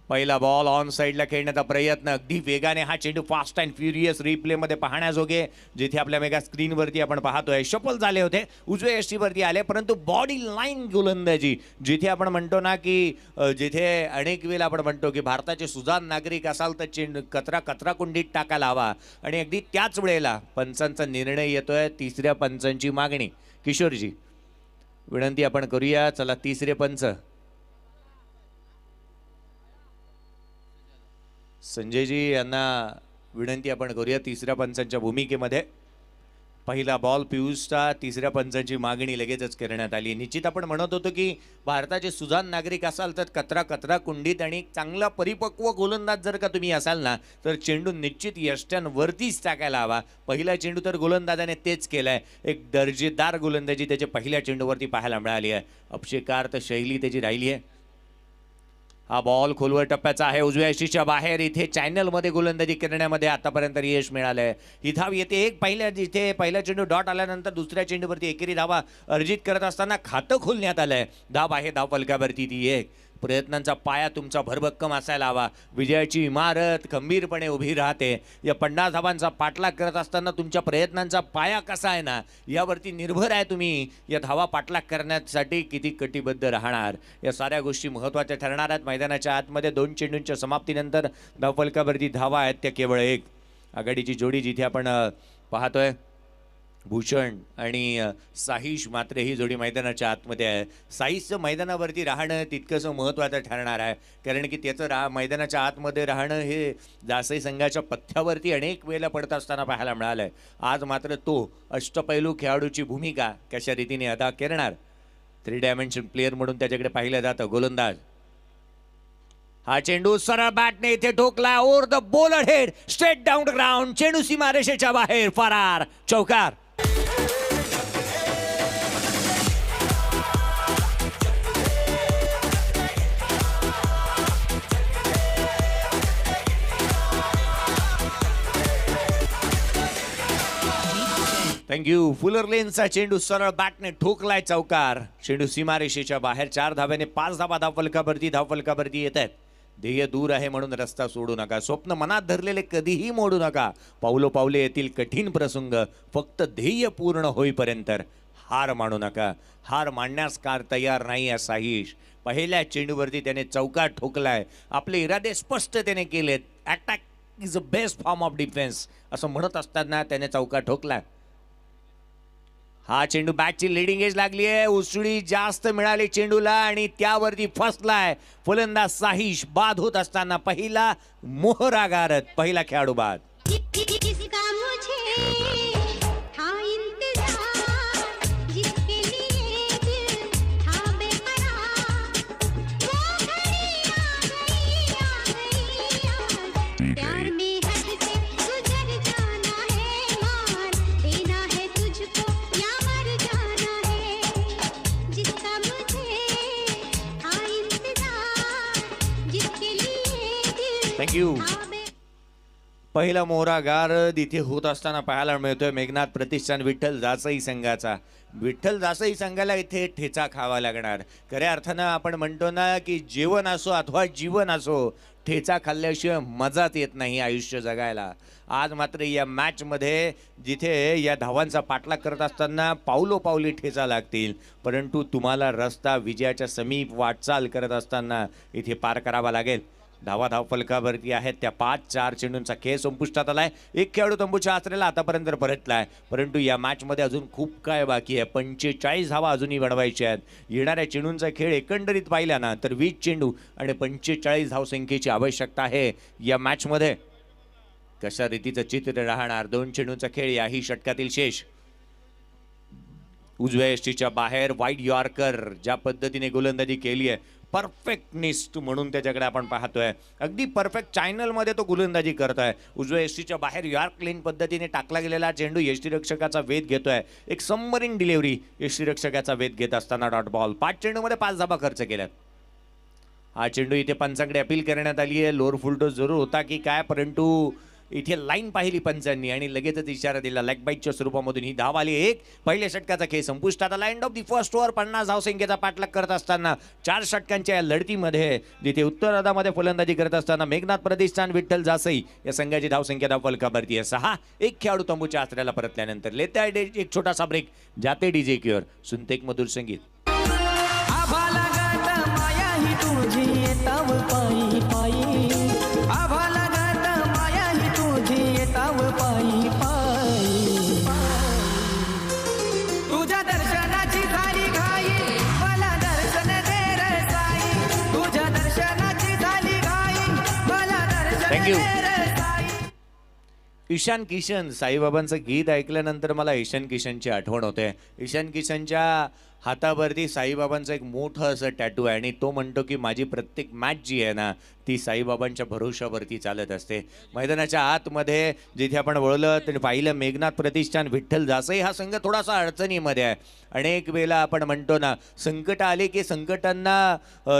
पहिला बॉल ऑन साईडला खेळण्याचा प्रयत्न, अगदी वेगाने हा चेंडू फास्ट अँड फ्युरियस रिप्लेमध्ये पाहण्याजोगे, जिथे आपल्या मेगा स्क्रीनवरती आपण पाहतोय शफल झाले होते, उजव्या यष्टीवरती आले, परंतु बॉडी लाईन गोलंदाजी जिथे आपण म्हणतो ना की जिथे अनेक वेळेला आपण म्हणतो की भारताचे सुजाण नागरिक असाल तर चेंडू कचरा कुंडीत टाकायला हवा आणि अगदी त्याच वेळेला पंचांचा निर्णय येतोय. तिसऱ्या पंचांची मागणी. किशोरजी विनंती आपण करूया. चला तिसरे पंच संजयजी यांना विनंती आपण करूया तिसऱ्या पंचांच्या भूमिकेमध्ये. पहिला बॉल पियुषचा, तिसऱ्या पंचांची मागणी लगेचच करण्यात आली. निश्चित आपण म्हणत होतो की भारताचे सुजाण नागरिक असाल तर कचरा कुंडीत आणि चांगला परिपक्व गोलंदाज जर का तुम्ही असाल ना तर चेंडू निश्चित यष्ट्यांवरतीच टाकायला हवा. पहिला चेंडू तर गोलंदाजाने तेच केलाय. एक दर्जेदार गोलंदाजी त्याच्या पहिल्या चेंडूवरती पाहायला मिळाली आहे. अपशेकार्थ शैली त्याची राहिली आहे. हा बॉल खोलवर टप्प्याचा आहे, उजव्या यष्टीच्या बाहेर. इथे चॅनलमध्ये गोलंदाजी करण्यामध्ये आतापर्यंत यश मिळालंय. ही धाव येते एक जिथे पहिला चेंडू डॉट आल्यानंतर दुसऱ्या चेंडूवरती एकेरी धावा अर्जित करत असताना खातं खोलण्यात आलंय. धाव आहे धाव फलकावरती ती एक. प्रयत्नांचा पाया तुमचा भरभक्कम असायला हवा. विजयाची इमारत खंबीरपणे उभी राहते. या 50 धावांचा पाठलाग करत असताना तुमच्या प्रयत्नांचा पाया कसा आहे ना यावरती निर्भर आहे तुम्ही या धावा पाठलाग करण्यासाठी किती कटिबद्ध राहणार. या साऱ्या गोष्टी महत्त्वाच्या ठरणार आहेत. मैदानाच्या आतमध्ये 2 चेंडूंच्या समाप्तीनंतर धावफलकावरती धावा आहेत त्या केवळ एक. आघाडीची जोडी जिथे आपण पाहतोय भूषण आणि साहिश मात्र ही जोडी मैदानाच्या आतमध्ये आहे. साहिशचं मैदानावरती राहणं तितकंसं महत्त्वाचं ठरणार आहे, कारण की त्याचं मैदानाच्या आतमध्ये राहणं हे जासई संघाच्या पथ्यावरती अनेक वेळेला पडत असताना पाहायला मिळालं आहे. आज मात्र तो अष्टपैलू खेळाडूची भूमिका कशा रीतीने अदा करणार, 3 डायमेन्शन प्लेअर म्हणून त्याच्याकडे पाहिलं जातं. गोलंदाज हा चेंडू सरळ बॅटने इथे ठोकला. Over the bowler head, straight down the ground. चेंडू सीमारेषेच्या बाहेर, फरार, चौकार. थँक्यू. फुलर लेनचा चेंडू सरळ बॅटने ठोकलाय, चौकार. चेंडू सीमारेषेच्या बाहेर. 4 धाव्याने 5 धावा धावफलकावरती येत आहेत. ध्येय दूर आहे म्हणून रस्ता सोडू नका. स्वप्न मनात धरलेले कधीही मोडू नका. पावले येतील कठीण प्रसंग, फक्त ध्येय पूर्ण होईपर्यंत हार मानू नका. हार मानण्यास कार तयार नाही आहे साहिश. पहिल्या चेंडूवरती त्याने चौकार ठोकलाय. आपले इरादे स्पष्ट त्याने केलेत. Attack is a best form of defence असं म्हणत असताना त्याने चौकार ठोकलाय. हा चेंडू बॅटची लिडिंग एज लागली आहे. उसळी जास्त मिळाली चेंडूला आणि त्यावरती फसलाय फलंदाज साहिश. बाद होत असताना पहिला मोहरा गारत, पहिला खेळाडू बाद. जिसका मुझे था इंतजार, जिसके लिए दिल था बेकरार, वो घड़ी आ गई, प्यार में हद से गुजर जाना है, मार देना है तुझको या मर जाना है. जिसका मुझे था इंतजार, जिसके लिए दिल थँक्यू. था पहिला मोहरागार इथे होत असताना पाहायला मिळतोय मेघनाथ प्रतिष्ठान विठ्ठल जासई संघाचा. विठ्ठल जासई संघाला इथे ठेचा खावा लागणार. खऱ्या अर्थानं आपण म्हणतो ना की जेवण असो अथवा जीवन असो, ठेचा खाल्ल्याशिवाय मजाच येत नाही आयुष्य जगायला. आज मात्र या मॅचमध्ये जिथे या धावांचा पाठलाग करत असताना पावलोपावली ठेचा लागतील, परंतु तुम्हाला रस्ता विजयाच्या समीप वाटचाल करत असताना इथे पार करावा लागेल. धाव फलकावरती आहेत त्या 5-4 चेंडूंचा खेळ संपुष्टात आलाय. एक खेळाडू तंबूच्या आचरेला आतापर्यंत परतलाय, परंतु या मॅचमध्ये अजून खूप काय बाकी आहे. 45 धावा अजूनही बनवायच्या आहेत. येणाऱ्या चेंडूंचा खेळ एकंदरीत पाहिला ना तर 20 चेंडू आणि 45 धावसंख्येची आवश्यकता आहे या मॅचमध्ये. कशा रीतीचं चित्र राहणार. 2 चेंडूंचा खेळ याही षटकातील शेष. उजव्या यष्टीच्या बाहेर वाईड यॉर्कर ज्या पद्धतीने गोलंदाजी केली आहे, परफेक्टनिस्ट म्हणून त्याच्याकडे आपण पाहतोय. अगदी परफेक्ट चॅनलमध्ये तो गोलंदाजी करतोय. उजव्या यष्टीच्या बाहेर यॉर्क लेन पद्धतीने टाकला गेलेला चेंडू यष्टीरक्षकाचा वेध घेतोय. एक सबमरीन डिलिव्हरी यष्टीरक्षकाचा वेध घेत असताना डॉट बॉल. 5 चेंडूमध्ये 5 धाबा खर्च केल्यात. हा चेंडू इथे पंचांकडे अपील करण्यात आली आहे. लोअर फुल टॉस जरूर होता की काय, परंतु इथे लाईन पाहिली पंचांनी आणि लगेचच इशारा दिला. लेग बाईटच्या स्वरूपामधून ही धाव आली. एक पहिल्या षटकाचा खेळ संपुष्टात आला. End of the first over. 50 धावसंख्येचा पाठलाग करत असताना 4 षटकांच्या या लढतीमध्ये जिथे उत्तरार्धामध्ये फलंदाजी करत असताना मेघनाथ प्रतिष्ठान विठ्ठल जासई या संघाची धावसंख्या धाव फलकावरती आहे 6. एक खेळाडू तंबूच्या आचऱ्याला परतल्यानंतर लेते आहे एक छोटासा ब्रेक. जाते डीजे क्युअर. सुनते एक मधुर संगीत. तुझ्या दर्शनाची झाली घाई, मला दर्शन दे रे साई. तुझ्या दर्शनाची झाली घाई, मला दर्शन Thank you. दे रे साई. ईशान किशन. साईबाबांचं गीत ऐकल्यानंतर मला ईशान किशनची आठवण होते. ईशान किशनच्या हातावरती साईबाबांचं एक मोठं असं टॅटू आहे आणि तो म्हणतो की माझी प्रत्येक मॅच जी आहे ना ती साईबाबांच्या भरोशावरती चालत असते. मैदानाच्या आतमध्ये जिथे आपण वळलं तर पाहिलं मेघनाथ प्रतिष्ठान विठ्ठल जासई हा संघ थोडासा अडचणीमध्ये आहे. अनेक वेळेला आपण म्हणतो ना संकट आले की संकटांना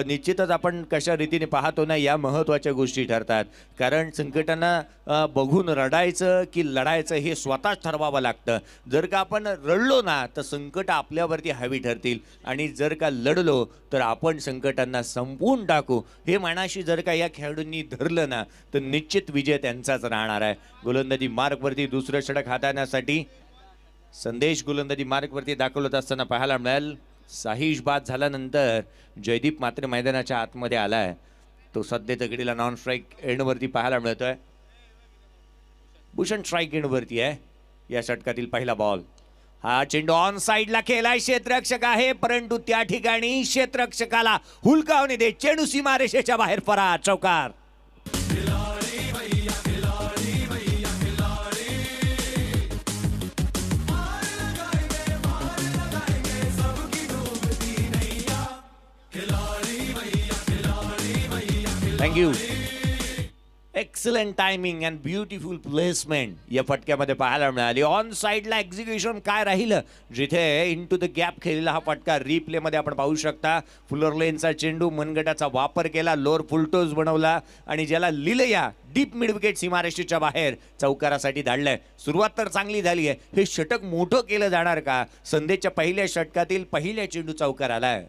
निश्चितच आपण कशा रीतीने पाहतो ना या महत्त्वाच्या गोष्टी ठरतात. कारण संकटांना बघून रडायचं की लढायचं हे स्वतःच ठरवावं लागतं. जर का आपण रडलो ना तर संकट आपल्यावरती हवी ठरतील आणि जर का लढलो तर आपण संकटांना संपवून टाकू हे मनाशी जर का या खेळाडूंनी धरलं ना तर निश्चित विजय त्यांचाच राहणार आहे. गोलंदाजी मार्कवरती दुसरं षटक हाताळण्यासाठी संदेश गोलंदाजी मार्कवरती दाखवत असताना पाहायला मिळेल. साहिश बाद झाल्यानंतर जयदीप मात्र मैदानाच्या आतमध्ये आलाय. तो सध्या तगडीला नॉन स्ट्राईक एंडवरती पाहायला मिळतोय. भूषण स्ट्राईक एंडवरती आहे. या षटकातील पहिला बॉल. हा चेंडू ऑन साइडला केलाय. क्षेत्ररक्षक आहे परंतु त्या ठिकाणी क्षेत्ररक्षकाला हुलकावणे दे. चेंडू सीमारेषेच्या बाहेर फरार. चौकार. Thank you. Excellent timing and beautiful placement या फटक्यामध्ये पाहायला मिळाली. ऑन साइडला एक्झिक्युशन काय राहिलं जिथे इन टू द गॅप खेळलेला हा फटका रिप्लेमध्ये आपण पाहू शकता. फुलर लेनचा चेंडू मनगटाचा वापर केला. लोअर फुलटोज बनवला आणि ज्याला लिलया डीप मिड विकेट सीमारेषेच्या बाहेर चौकारासाठी धाडलंय. सुरुवात तर चांगली झाली आहे. हे षटक मोठं केलं जाणार का? संदेशच्या पहिल्या षटकातील पहिल्या चेंडू चौकार आलाय.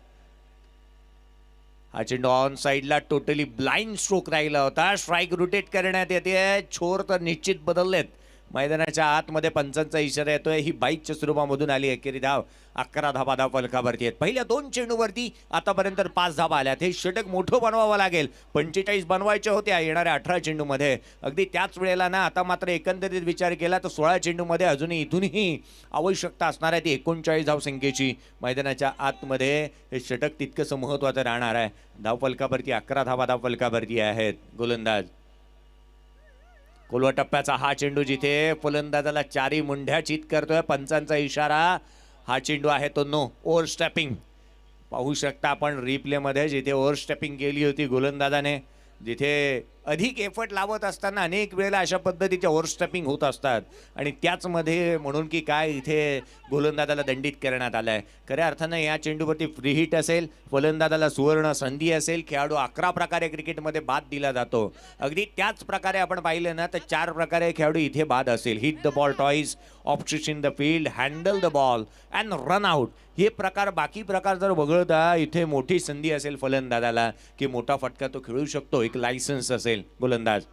हा चेंडू ऑन साइडला टोटली ब्लाइंड स्ट्रोक राहिला होता. स्ट्राईक रोटेट करण्यात येते. छोर तर निश्चित बदललेत. मैदानाच्या आतमध्ये पंचांचा इशारा येतोय. ही बाईकच्या स्वरूपामधून आली. एकेरी धाव 11 धावा धाव फलकावरती आहेत. पहिल्या 2 चेंडूवरती आतापर्यंत 5 धावा आल्यात. हे षटक मोठं बनवावं लागेल. 45 बनवायच्या होत्या येणाऱ्या 18 चेंडूमध्ये. अगदी त्याच वेळेला ना आता मात्र एकंदरीत विचार केला तर 16 चेंडूमध्ये अजूनही इथूनही आवश्यकता असणार आहे ती 39 धावसंख्येची. मैदानाच्या आतमध्ये हे षटक तितकंसं महत्त्वाचं राहणार आहे. धाव फलकावरती 11 धावा धाव फलकावरती आहेत. गोलंदाज कोलवा टप्प्याचा हा चेंडू जिथे फलंदाजाला 4 मुंढ्या चित करतोय. पंचांचा इशारा. हा चेंडू आहे तो नो. ओव्हर स्टेपिंग पाहू शकता आपण रिप्लेमध्ये जिथे ओव्हर स्टेपिंग केली होती गोलंदाजाने. जिथे अधिक एफर्ट लावत असताना अनेक वेळेला अशा पद्धतीचे ओव्हरस्टेपिंग होत असतात आणि त्याचमध्ये म्हणून की काय इथे गोलंदाजाला दंडित करण्यात आलं आहे. खऱ्या अर्थानं या चेंडूवरती फ्री हिट असेल, फलंदाजाला सुवर्ण संधी असेल, खेळाडू 11 प्रकारे क्रिकेटमध्ये बाद दिला जातो. अगदी त्याच प्रकारे आपण पाहिलं ना तर 4 प्रकारे खेळाडू इथे बाद असेल. Hit the ball twice, obstruction in the field, handle the ball and run out. हे प्रकार बाकी प्रकार जर वगळता इथे मोठी संधी असेल फलंदाजाला की मोठा फटका तो खेळू शकतो, एक लायसन्स असेल गोलंदाज.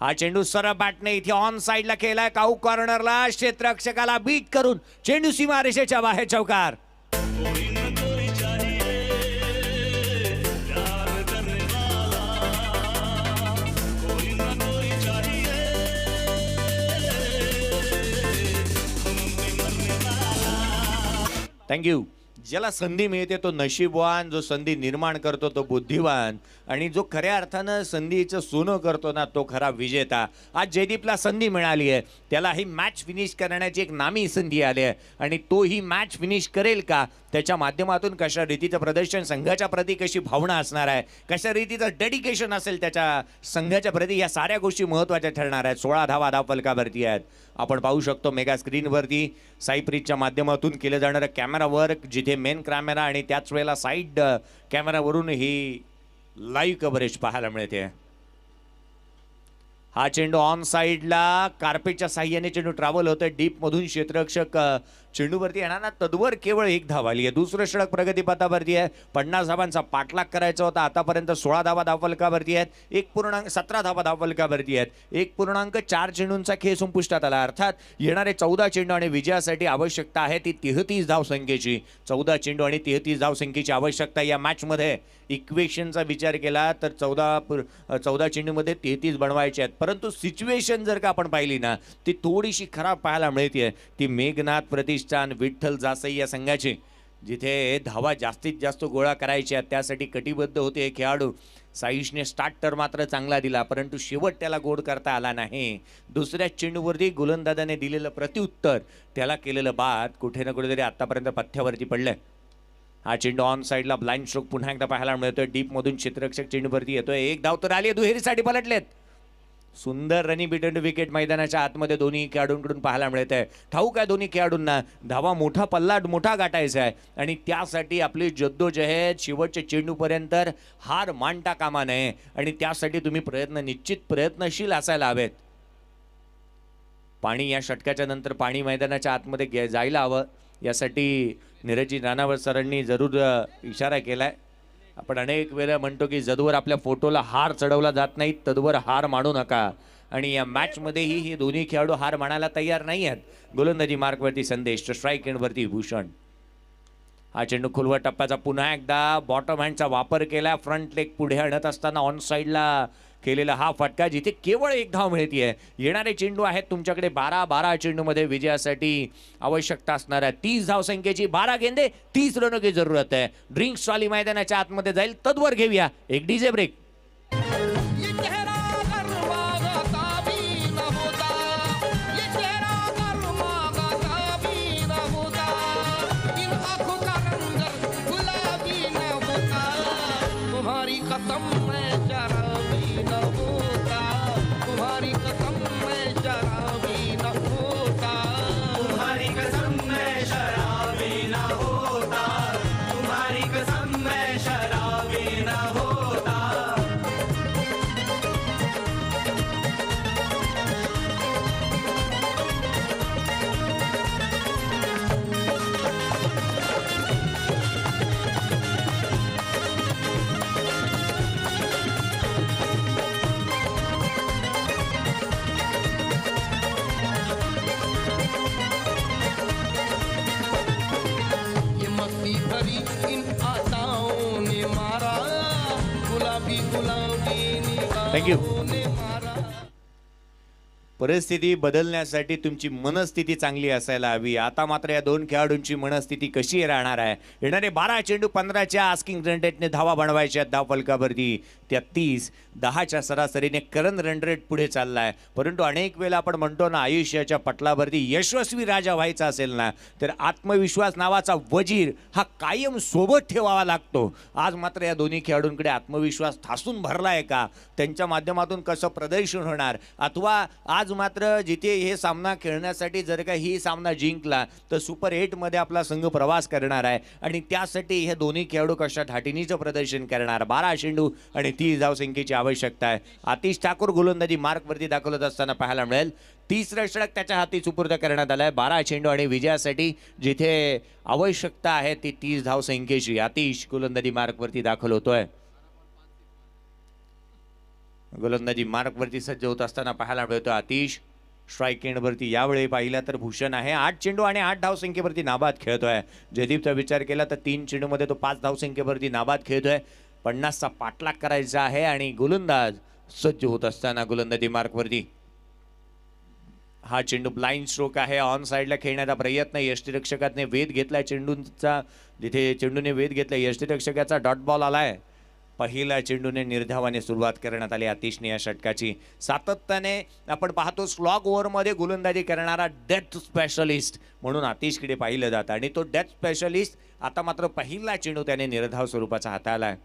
हा चेंडू सरळ बॅटने इथे ऑन साइडला केलाय, काऊ कॉर्नरला क्षेत्ररक्षकाला बीट करून चेंडू सीमारेषेच्या बाहेर चौकार. थँक्यू. ज्याला संधी मिळते तो नशीबवान, जो संधी निर्माण करतो तो बुद्धिवान आणि जो खऱ्या अर्थानं संधीचं सोनं करतो ना तो खरा विजेता. आज जयदीपला संधी मिळाली आहे, त्याला ही मॅच फिनिश करण्याची एक नामी संधी आली आहे आणि तो ही मॅच फिनिश करेल का, त्याच्या माध्यमातून कशा रीतीचं प्रदर्शन, संघाच्या प्रती कशी भावना असणार आहे, कशा रीतीचं डेडिकेशन असेल त्याच्या संघाच्या प्रती, या साऱ्या गोष्टी महत्त्वाच्या ठरणार आहेत. 16 धावा धावफलकावरती आहेत. आपण पाहू शकतो मेगा स्क्रीनवरती साईप्रीतच्या माध्यमातून केलं जाणारं कॅमेरा वर्क, जिथे मेन कॅमेरा आणि त्याच वेळेला साईड कॅमेरावरून ही लाईव्ह कव्हरेज पाहायला मिळते. हा चेंडू ऑन साईडला कार्पेटच्या साह्याने चेंडू ट्रॅव्हल होतोय डीपमधून. क्षेत्ररक्षक चेंडूवरती येणार ना तद्वर केवळ 1 धाव आली आहे. दुसरं षटक प्रगतीपथावरती आहे. 50 धावांचा पाठलाग करायचा होता. आतापर्यंत 16 धावा धावफलकावरती आहेत. 17 धावा धावफलकावरती आहेत. 1.4 चेंडूंचा खेळ संपुष्टात आला. अर्थात येणारे 14 चेंडू आणि विजयासाठी आवश्यकता आहे ती 33 धावसंख्येची. 14 चेंडू आणि 33 धावसंख्येची आवश्यकता या मॅचमध्ये. इक्वेशनचा विचार केला तर 14 चेंडूमध्ये 33 बनवायचे आहेत. परंतु सिच्युएशन जर का आपण पाहिली ना ती थोडीशी खराब पाहायला मिळते. ती मेघनाथ प्रतिष्ठान विठ्ठल जासई या संघाची, जिथे धावा जास्तीत जास्त गोळा करायच्या त्यासाठी कटिबद्ध होते हे खेळाडू. साईशने स्टार्टर मात्र चांगला दिला परंतु शेवट त्याला गोड करता आला नाही. दुसऱ्या चेंडूवरती गोलंदाजाने दिलेलं प्रत्युत्तर, त्याला केलेलं बाद कुठे ना कुठेतरी आतापर्यंत पथ्यावरती पडलंय. हा चेंडू ऑन साईडला ब्लाइंड स्ट्रोक पुन्हा एकदा पाहायला मिळतोय. डीपमधून क्षेत्ररक्षक चेंडूवरती येतोय. 1 धाव तर आली, दुहेरीसाठी पलटलेत. सुंदर रनी बिटन विकेट मैदानाच्या आतमध्ये दोन्ही खेळाडूंकडून पाहायला मिळत आहे. ठाऊक आहे दोन्ही खेळाडूंना धावा मोठा पल्ला मोठा गाठायचा आहे आणि त्यासाठी आपली जद्दोजहद शेवटच्या चेंडूपर्यंत हार मानता कामा नये आणि त्यासाठी तुम्ही निश्चित प्रयत्नशील असायला हवेत. पाणी या षटकाच्या नंतर पाणी मैदानाच्या आतमध्ये जायला हवं यासाठी नीरजी राणावत सरांनी जरूर इशारा केलाय. आपण अनेक वेळा म्हणतो की जदवर आपल्या फोटोला हार चढवला जात नाही, तदवर हार मानू नका आणि या मॅचमध्येही हे दोन्ही खेळाडू हार मानायला तयार नाही आहेत. गोलंदाजी मार्कवरती संदेश, स्ट्राईक एंडवरती भूषण. हा चेंडू खोलवर टप्प्याचा पुन्हा एकदा बॉटम हँडचा वापर केला. फ्रंट लेग पुढे आणत असताना ऑन साईडला केलेला हा फटका, जिथे केवळ 1 धाव मिळते. येणारे चेंडू आहेत तुमच्याकडे 12 चेंडूमध्ये विजयासाठी आवश्यकता असणार आहे 30 धावसंख्येची. 12 गेंदे 30 रनों की जरूरत है. ड्रिंक्स वाली मैदानाच्या आतमध्ये जाईल, तद्वर घेऊया एक डीजे ब्रेक. थँक्यू. परिस्थिती बदलण्यासाठी तुमची मनस्थिती चांगली असायला हवी. आता मात्र या दोन खेळाडूंची मनस्थिती कशी राहणार आहे? येणारे 12 चेंडू 15च्या आस्किंग रन रेटने धावा बनवायच्या धाव फलकावरती 33-10च्या सरासरीने करण रन रेट पुढे चाललाय. परंतु अनेक वेळा आपण म्हणतो ना, आयुष्याच्या पटलावरती यशस्वी राजा व्हायचा असेल ना, तर आत्मविश्वास नावाचा वजीर हा कायम सोबत ठेवावा लागतो. आज मात्र या दोन्ही खेळाडूंकडे आत्मविश्वास ठासून भरलाय का? त्यांच्या माध्यमातून कसं प्रदर्शन होणार? अथवा आज मात्र जिथे हे सामना खेळण्यासाठी जर का ही सामना जिंकला तर सुपर 8 मध्ये आपला संघ प्रवास करणार आहे आणि त्यासाठी हे दोन्ही खेळाडू कशा धाटिनीचं प्रदर्शन करणार. 12 चेंडू आणि 30 धावसंख्येची आवश्यकता आहे. आतिश ठाकूर गोलंदाजी मार्कवरती दाखवत असताना पाहायला मिळेल. तिसरा षटक त्याच्या हाती सुपूर्द करण्यात आलाय. 12 चेंडू आणि विजयासाठी जिथे आवश्यकता आहे ती 30 धावसंख्येची. आतिश गोलंदाजी मार्कवरती दाखल होतोय. गोलंदाजी मार्कवरती सज्ज होत असताना पाहायला मिळतो आतिश. स्ट्राईक एंडवरती यावेळी पाहिला तर भूषण आहे. 8 चेंडू आणि 8 धावसंख्येवरती नाबाद खेळतोय. जयदीपचा विचार केला तर 3 चेंडूमध्ये तो 5 धावसंख्येवरती नाबाद खेळतोय. 50चा पाठलाग करायचा आहे आणि गोलंदाज सज्ज होत असताना गोलंदाजी मार्कवरती हा चेंडू ब्लाइंड स्ट्रोक आहे. ऑन साईडला खेळण्याचा प्रयत्न यष्टीरक्षकाने वेध घेतलाय चेंडूचा. जिथे चेंडूने वेध घेतलाय यष्टीरक्षकाचा डॉट बॉल आलाय. पहिल्या चेंडूने निर्धावाने सुरुवात करण्यात आली आतिशने या षटकाची. सातत्याने आपण पाहतो स्लॉग ओव्हरमध्ये गोलंदाजी करणारा डेथ स्पेशलिस्ट म्हणून आतिशकडे पाहिलं जातं आणि तो डेथ स्पेशलिस्ट आता मात्र पहिला चेंडू त्याने निर्धाव स्वरूपाचा हाताळलाय.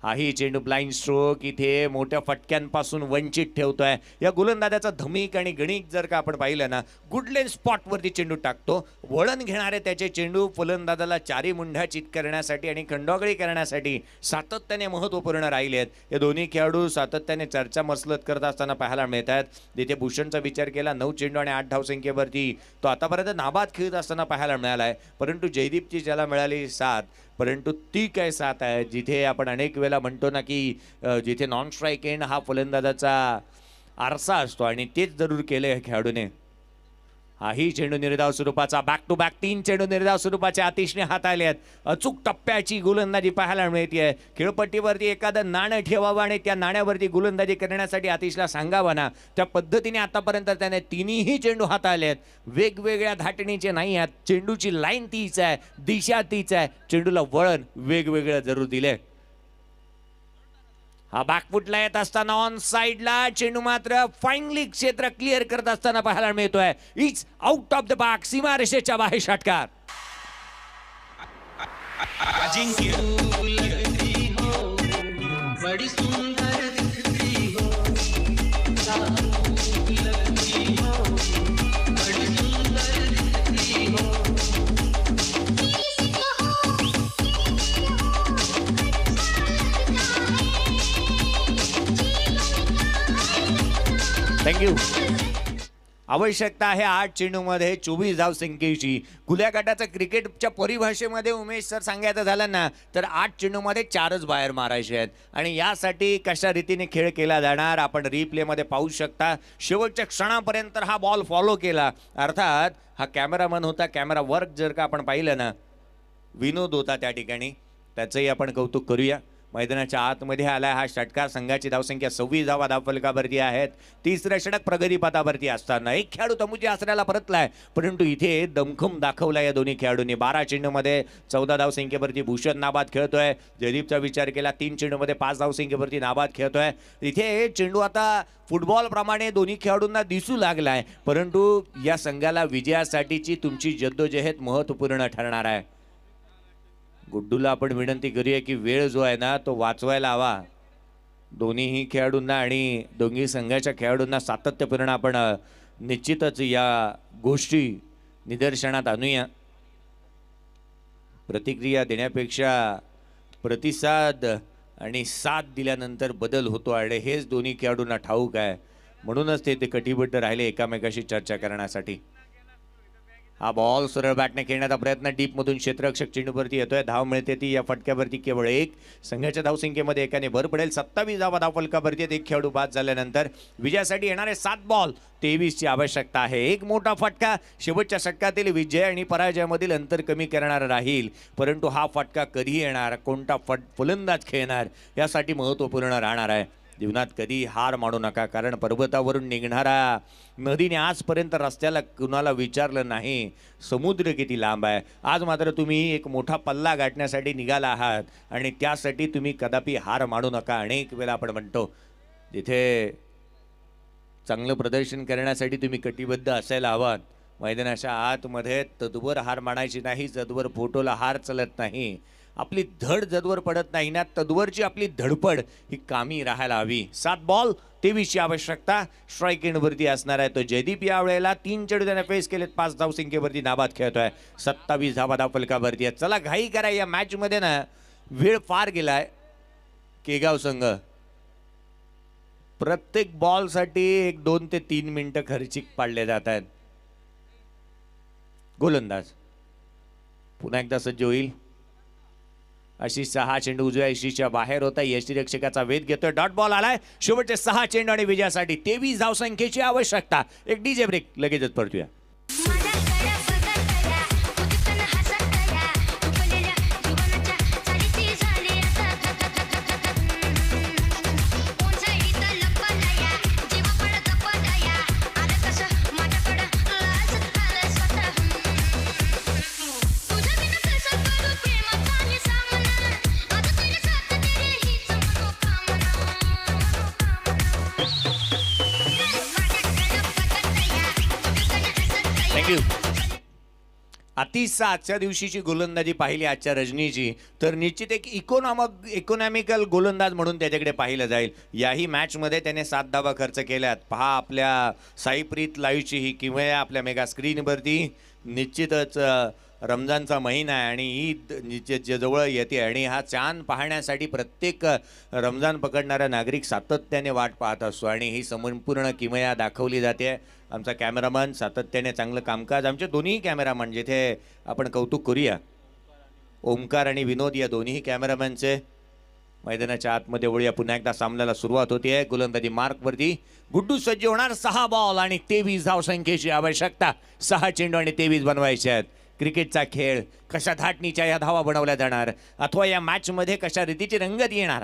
हाही चेंडू ब्लाइंड स्ट्रोक इथे मोठ्या फटक्यांपासून वंचित ठेवतोय. या गोलंदाजाचा धमिक आणि गणित जर का आपण पाहिलं ना, गुडलेन स्पॉटवरती चेंडू टाकतो. वळण घेणारे त्याचे चेंडू फलंदाजाला चारी मुंढ्या चित करण्यासाठी आणि खंडोगळी करण्यासाठी सातत्याने महत्त्वपूर्ण राहिले आहेत. हे दोन्ही खेळाडू सातत्याने चर्चा मसलत करत असताना पाहायला मिळत आहेत. जिथे भूषणचा विचार केला 9 चेंडू आणि 8 धावसंख्येवरती तो आतापर्यंत नाबाद खेळत असताना पाहायला मिळाला आहे. परंतु जयदीपची ज्याला मिळाली साथ, परंतु ती काय साथ आहे जिथे आपण अनेक वेळा म्हणतो ना की जिथे नॉन स्ट्राईक एंड हा फलंदाजाचा आरसा असतो आणि तेच जरूर केले खेळाडूने. हाही चेंडू निर्धाव स्वरूपाचा बॅक टू बॅक 3 चेंडू निर्धाव स्वरूपाचे आतिशने हाताळले आहेत. अचूक टप्प्याची गोलंदाजी पाहायला मिळते. खेळपट्टीवरती एखादं नाणं ठेवावं आणि त्या नाण्यावरती गोलंदाजी करण्यासाठी आतिशला सांगावं ना, त्या पद्धतीने आतापर्यंत त्याने तिन्ही चेंडू हाताळले आहेत. वेगवेगळ्या धाटणीचे नाही आहेत. चेंडूची लाईन तीच आहे, दिशा तीच आहे, चेंडूला वळण वेगवेगळं जरूर दिले. हा बॅकफुटला येत असताना ऑन साइडला चेंडू मात्र फाईनली क्षेत्र क्लिअर करत असताना पाहायला मिळतोय. It's out of the box, सीमारेषेच्या बाहेर षटकार. थँक्यू. आवश्यकता आहे 8 चेंडूमध्ये 24 धावसंख्येची. खुल्या गटाचं क्रिकेटच्या परिभाषेमध्ये उमेश सर सांगायचं झालं ना, तर 8 चेंडूमध्ये 4च बाहेर मारायचे आहेत आणि यासाठी कशा रीतीने खेळ केला जाणार आपण रिप्लेमध्ये पाहू शकता. शेवटच्या क्षणापर्यंत हा बॉल फॉलो केला. अर्थात हा कॅमेरामन होता. कॅमेरा वर्क जर का आपण पाहिलं ना, विनोद होता त्या ठिकाणी, त्याचंही आपण कौतुक करूया. मैदानाच्या आतमध्ये आलाय हा षटकार. संघाची धावसंख्या 26 धावा धावफलकावरती आहेत. तिसरं षटक प्रगतीपथावरती असताना एक खेळाडू तंबूच्या आसऱ्याला परतलाय, परंतु इथे दमखम दाखवला या दोन्ही खेळाडूंनी. 12 चेंडूमध्ये 14 धावसंख्येवरती भूषण नाबाद खेळतोय. जयदीपचा विचार केला 3 चेंडूमध्ये 5 धावसंख्येवरती नाबाद खेळतोय. इथे चेंडू आता फुटबॉल प्रमाणे दोन्ही खेळाडूंना दिसू लागलाय, परंतु या संघाला विजयासाठीची तुमची जद्दोजहद महत्त्वपूर्ण ठरणार आहे. गुड्डूला आपण विनंती करूया की वेळ जो आहे ना तो वाचवायला हवा. दोन्हीही खेळाडूंना आणि दोन्ही संघाच्या खेळाडूंना सातत्यपूर्ण आपण निश्चितच या गोष्टी निदर्शनात आणूया. प्रतिक्रिया देण्यापेक्षा प्रतिसाद आणि साथ दिल्यानंतर बदल होतो आणि हेच दोन्ही खेळाडूंना ठाऊक आहे. म्हणूनच ते कटिबद्ध राहिले एकामेकाशी चर्चा करण्यासाठी. हा बॉल सरळ बॅटने खेळण्याचा प्रयत्न डीपमधून क्षेत्ररक्षक चेंडूवरती येतोय. धाव मिळते ती या फटक्यावरती केवळ 1. संघाच्या धावसंख्येमध्ये एकाने भर पडेल. 27 धावा धावफलकावरती एक खेळाडू बाद झाल्यानंतर विजयासाठी येणारे 7 बॉल 23 ची आवश्यकता आहे. एक मोठा फटका शेवटच्या षटकातील विजय आणि पराजयामधील अंतर कमी करणारा राहील, परंतु हा फटका कधी येणार, कोणता फलंदाज खेळणार यासाठी महत्त्वपूर्ण राहणार आहे. जीवनात कधी हार मानू नका, कारण पर्वतावरून निघणारा नदीने आजपर्यंत रस्त्याला कुणाला विचारलं नाही समुद्र किती लांब आहे. आज मात्र तुम्ही एक मोठा पल्ला गाठण्यासाठी निघाला आहात आणि त्यासाठी तुम्ही कदापि हार मानू नका. अनेक वेळा आपण म्हणतो तिथे चांगलं प्रदर्शन करण्यासाठी तुम्ही कटिबद्ध असायला हवात. मैदानाच्या आतमध्ये तदवर हार मानायची नाही, जदवर फोटोला हार चलत नाही. आपली धड जदवर पडत नाही ना, तदवरची आपली धडपड ही कामी राहायला हवी. 7 बॉल 23ची आवश्यकता. स्ट्राईक एंडवरती असणार आहे तो जयदीप. यावेळेला 3 चेंडू त्याने फेस केलेत, 5 धावसंख्येवरती नाबाद खेळतोय. 27 धावा धावफलकावरती आहे. चला घाई करा, या मॅचमध्ये ना वेळ फार गेलाय. केगाव संघ प्रत्येक बॉलसाठी 2 ते 3 मिनिटं खर्चिक पाडले जात आहेत. गोलंदाज पुन्हा एकदा सज्ज होईल. आशिष हा चेंडू उजव्या यशीच्या बाहेर होता. यष्टीरक्षकाचा वेध घेतोय. डॉट बॉल आलाय. शेवटचे 6 चेंडू आणि विजयासाठी 23 धावसंख्येची आवश्यकता. एक डीजे ब्रेक, लगेचच परतूया. थँक्यू. अतिशय आजच्या दिवशीची गोलंदाजी पाहिली आजच्या रजनीची तर निश्चित एक इकॉनॉमिकल गोलंदाज म्हणून त्याच्याकडे पाहिलं जाईल. याही मॅचमध्ये त्याने 7 धावा खर्च केल्यात. पहा आपल्या साईप्रीत लाईव्हची ही किंवा आपल्या मेगा स्क्रीनवरती. निश्चितच रमजानचा महिना आहे आणि ईद जवळ येते आणि हा चांद पाहण्यासाठी प्रत्येक रमजान पकडणारा नागरिक सातत्याने वाट पाहत असतो आणि ही संपूर्ण किमया दाखवली जाते. आमचा कॅमेरामन सातत्याने चांगलं कामकाज. आमचे दोन्ही कॅमेरामन जिथे आपण कौतुक करूया, ओमकार आणि विनोद या दोन्ही कॅमेरामॅनचे. मैदानाच्या आतमध्ये वळूया. पुन्हा एकदा सामन्याला सुरुवात होती आहे. गोलंदाजी मार्कवरती गुड्डू सज्ज होणार. 6 बॉल आणि 23 धावसंख्येची आवश्यकता. 6 चेंडू आणि 23 बनवायचे आहेत. क्रिकेटचा खेळ कशा धाटणीच्या या धावा बनवल्या जाणार अथवा या मॅचमध्ये कशा रीतीची रंगत येणार.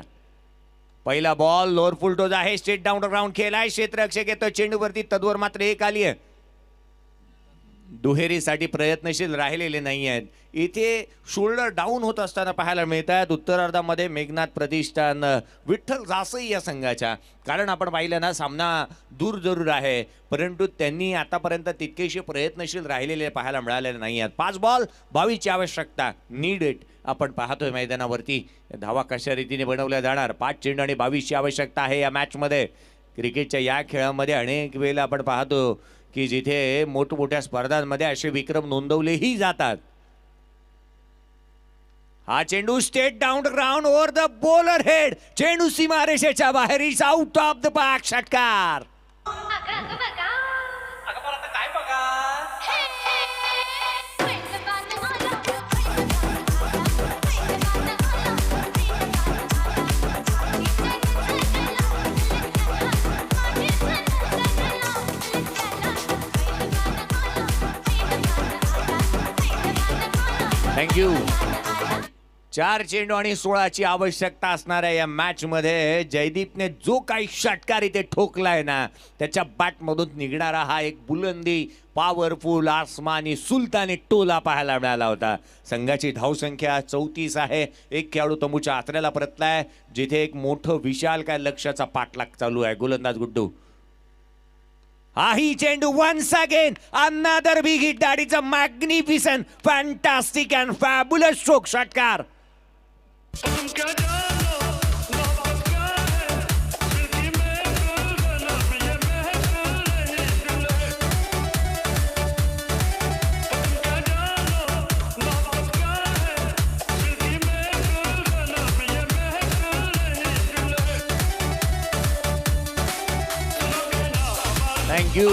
पहिला बॉल लोअर फुल टोज आहे. स्ट्रेट डाऊन ग्राउंड खेळाय. क्षेत्ररक्षक येतो चेंडूवरती. तदवर मात्र एक आली आहे. दुहेरीसाठी प्रयत्नशील राहिलेले नाही आहेत. इथे शोल्डर डाऊन होत असताना पाहायला मिळतात उत्तरार्धामध्ये मेघनाथ प्रतिष्ठान विठ्ठल जासई या संघाच्या. कारण आपण पाहिलं ना सामना दूर जरूर आहे परंतु त्यांनी आतापर्यंत तितकेशे प्रयत्नशील राहिलेले पाहायला मिळालेले नाही आहेत. 5 बॉल 22ची आवश्यकता. नीड इट आपण पाहतोय मैदानावरती. धावा कशा रीतीने बनवल्या जाणार. 5 चेंडू आणि 22ची आवश्यकता आहे या मॅचमध्ये. क्रिकेटच्या या खेळामध्ये अनेक वेळेला आपण पाहतो की जिथे मोठमोठ्या स्पर्धांमध्ये असे विक्रम नोंदवलेही जातात. हा चेंडू state down ground over the bowler head. चेंडू सीमारेषेच्या बाहेर. Is out of the park. षटकार. थँक्यू. 4 चेंडू आणि 16ची आवश्यकता असणार आहे या मॅचमध्ये. जयदीपने जो काही षटकार इथे ठोकलाय ना त्याच्या बॅटमधून निघणारा हा एक बुलंदी पॉवरफुल आसमानी सुलतानी टोला पाहायला मिळाला होता. संघाची धावसंख्या 34 आहे. एक खेळाडू तंबूच्या आतऱ्याला परतलाय जिथे एक मोठं विशाल काय लक्ष्याचा पाठलाग चालू आहे. गोलंदाज गुड्डू. ही चेंडू once again another big hit. That is a magnificent fantastic and fabulous stroke. षटकार. Thank you.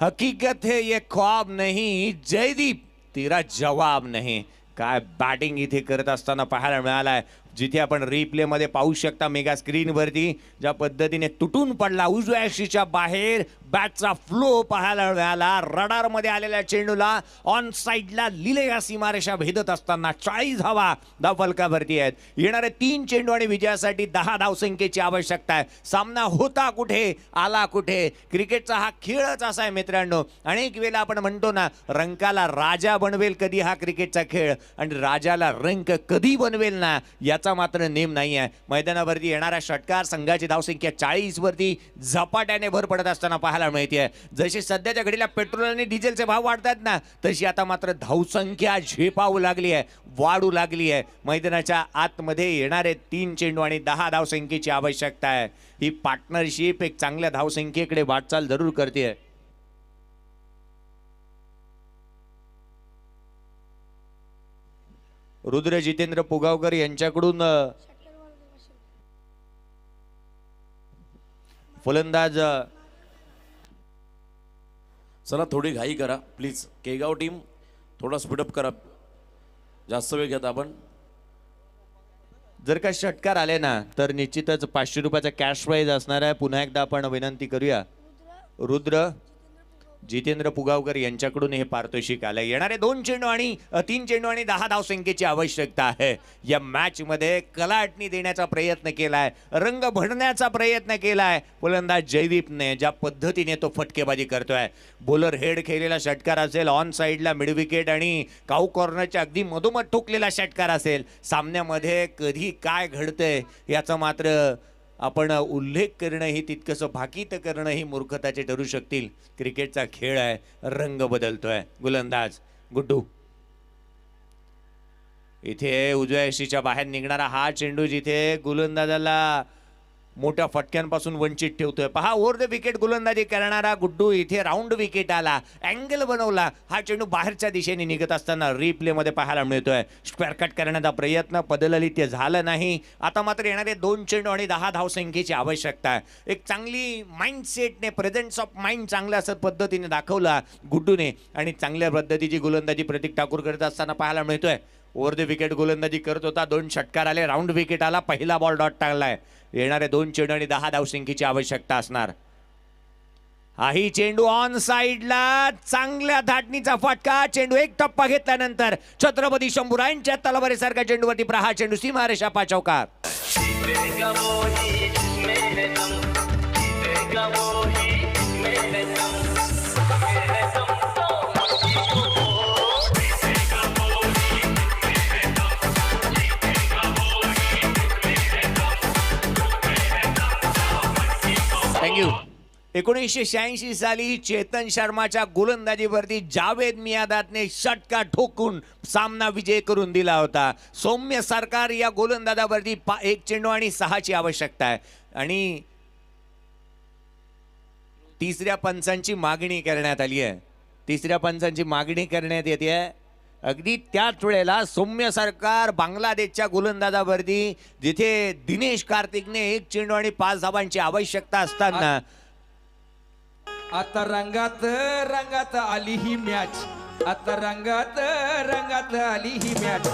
हकीकत है ये ख्वाब नहीं. जयदीप तेरा जवाब नहीं. काय बॅटिंग इथे करत असताना पाहायला मिळालाय, जिथे आपण रिप्ले मध्ये पाहू शकता मेगा स्क्रीनवरती ज्या पद्धतीने तुटून पडला उजव्या अक्षीच्या बाहेर बॅटचा फ्लो पाहायला मिळाला. रडार मध्ये आलेल्या चेंडूला ऑन साइडला लिहिलेल्या सीमारेषा भेदत असताना 40 धावा धावफलकावरती आहेत. येणारे 3 चेंडू आणि विजयासाठी 10 धावसंख्येची आवश्यकता आहे. सामना होता कुठे आला कुठे. क्रिकेटचा हा खेळच असा आहे मित्रांनो. अनेक वेळा आपण म्हणतो ना, रंकाला राजा बनवेल कधी हा क्रिकेटचा खेळ, आणि राजाला रंक कधी बनवेल ना याचा मात्र नेम नाही आहे. मैदानावरती येणारा षटकार संघाची धावसंख्या 40 वरती झपाट्याने भर पडत असताना पाहायला माहिती आहे. जसे सध्याच्या घडीला पेट्रोल आणि डिझेलचे भाव वाढतात ना, तशी आता मात्र धावसंख्या झेपावू लागली आहे, वाढू लागली आहे. मैदानाच्या आतमध्ये येणारे 3 चेंडू आणि 10 धावसंख्येची आवश्यकता आहे. ही पार्टनरशिप एक चांगल्या धावसंख्येकडे वाटचाल जरूर करते. रुद्र जितेंद्र पुगावकर यांच्याकडून फलंदाज. चला थोडी घाई करा प्लीज. केगाव टीम थोडा स्पीडअप करा, जास्त वेळ घेता आपण. जर का षटकार आले ना तर निश्चितच 500 रुपयाचा कॅश प्राइज असणार आहे. पुन्हा एकदा आपण विनंती करूया, रुद्र जितेंद्र पुगावकर यांच्याकडून हे पारितोषिक आलंय. येणारे 2 चेंडू आणि 3 चेंडू आणि 10 धावसंख्येची आवश्यकता आहे. या मॅच मध्ये कलाटणी देण्याचा प्रयत्न केलाय, रंग भरण्याचा प्रयत्न केलाय फलंदाज जयदीपने. ज्या पद्धतीने तो फटकेबाजी करतोय, बॉलर हेड खेळलेला षटकार असेल, ऑन साइडला मिड विकेट आणि काऊ कॉर्नरच्या अगदी मधोमध ठोकलेला षटकार असेल, सामन्यामध्ये कधी काय घडतंय याचा मात्र आपण उल्लेख करणं ही तितकंसं भाकीत करणं ही मूर्खताचे ठरू शकतील. क्रिकेटचा खेळ आहे, रंग बदलतोय. गोलंदाज गुड्डू इथे उजव्या यशीच्या बाहेर निघणारा हा चेंडू जिथे गोलंदाजाला मोठ्या फटक्यांपासून वंचित ठेवतोय. पहा, ओव्हर द विकेट गोलंदाजी करणारा गुड्डू इथे राऊंड विकेट आला, अँगल बनवला. हा चेंडू बाहेरच्या दिशेने निघत असताना रिप्ले मध्ये पाहायला मिळतोय. स्क्वेअर कट करण्याचा प्रयत्न पदलली ते झालं नाही. आता मात्र येणारे 2 चेंडू आणि 10 धावसंख्येची आवश्यकता आहे. एक चांगली माइंडसेटने, प्रेझेन्स ऑफ माइंड चांगल्या असं पद्धतीने दाखवला गुड्डूने, आणि चांगल्या पद्धतीची गोलंदाजी प्रतीक ठाकूर करत असताना पाहायला मिळतोय. ओव्हर द विकेट गोलंदाजी करत होता, 2 षटकार आले, राऊंड विकेट आला, पहिला बॉल डॉट टाळलाय. येणारे 2 चेंडू आणि 10 धावसंख्येची आवश्यकता असणार. हाही चेंडू ऑन साइडला, चांगल्या धाटणीचा फटका. चेंडू एक टप्पा घेतल्यानंतर छत्रपती शंभूरायांच्या तलवारीसारखा चेंडूवरती प्रहार. चेंडू सीमारेषा पाचवकार. थँक्यू. 1986 साली चेतन शर्माच्या गोलंदाजीवरती जावेद मियादादने षटकार ठोकून सामना विजय करून दिला होता. सौम्य सरकार या गोलंदाजावरती 1 चेंडू आणि 6ची आवश्यकता आहे, आणि 3ऱ्या पंचांची मागणी करण्यात आली आहे. 3ऱ्या पंचांची मागणी करण्यात येते. अगदी त्याच वेळेला सौम्य सरकार बांगलादेशच्या गोलंदाजावरती, जिथे दिनेश कार्तिकने 1 चेंडू आणि 5 धावांची आवश्यकता असताना आता रंगात रंगात आली ही मॅच. आता रंगात रंगात आली ही मॅच.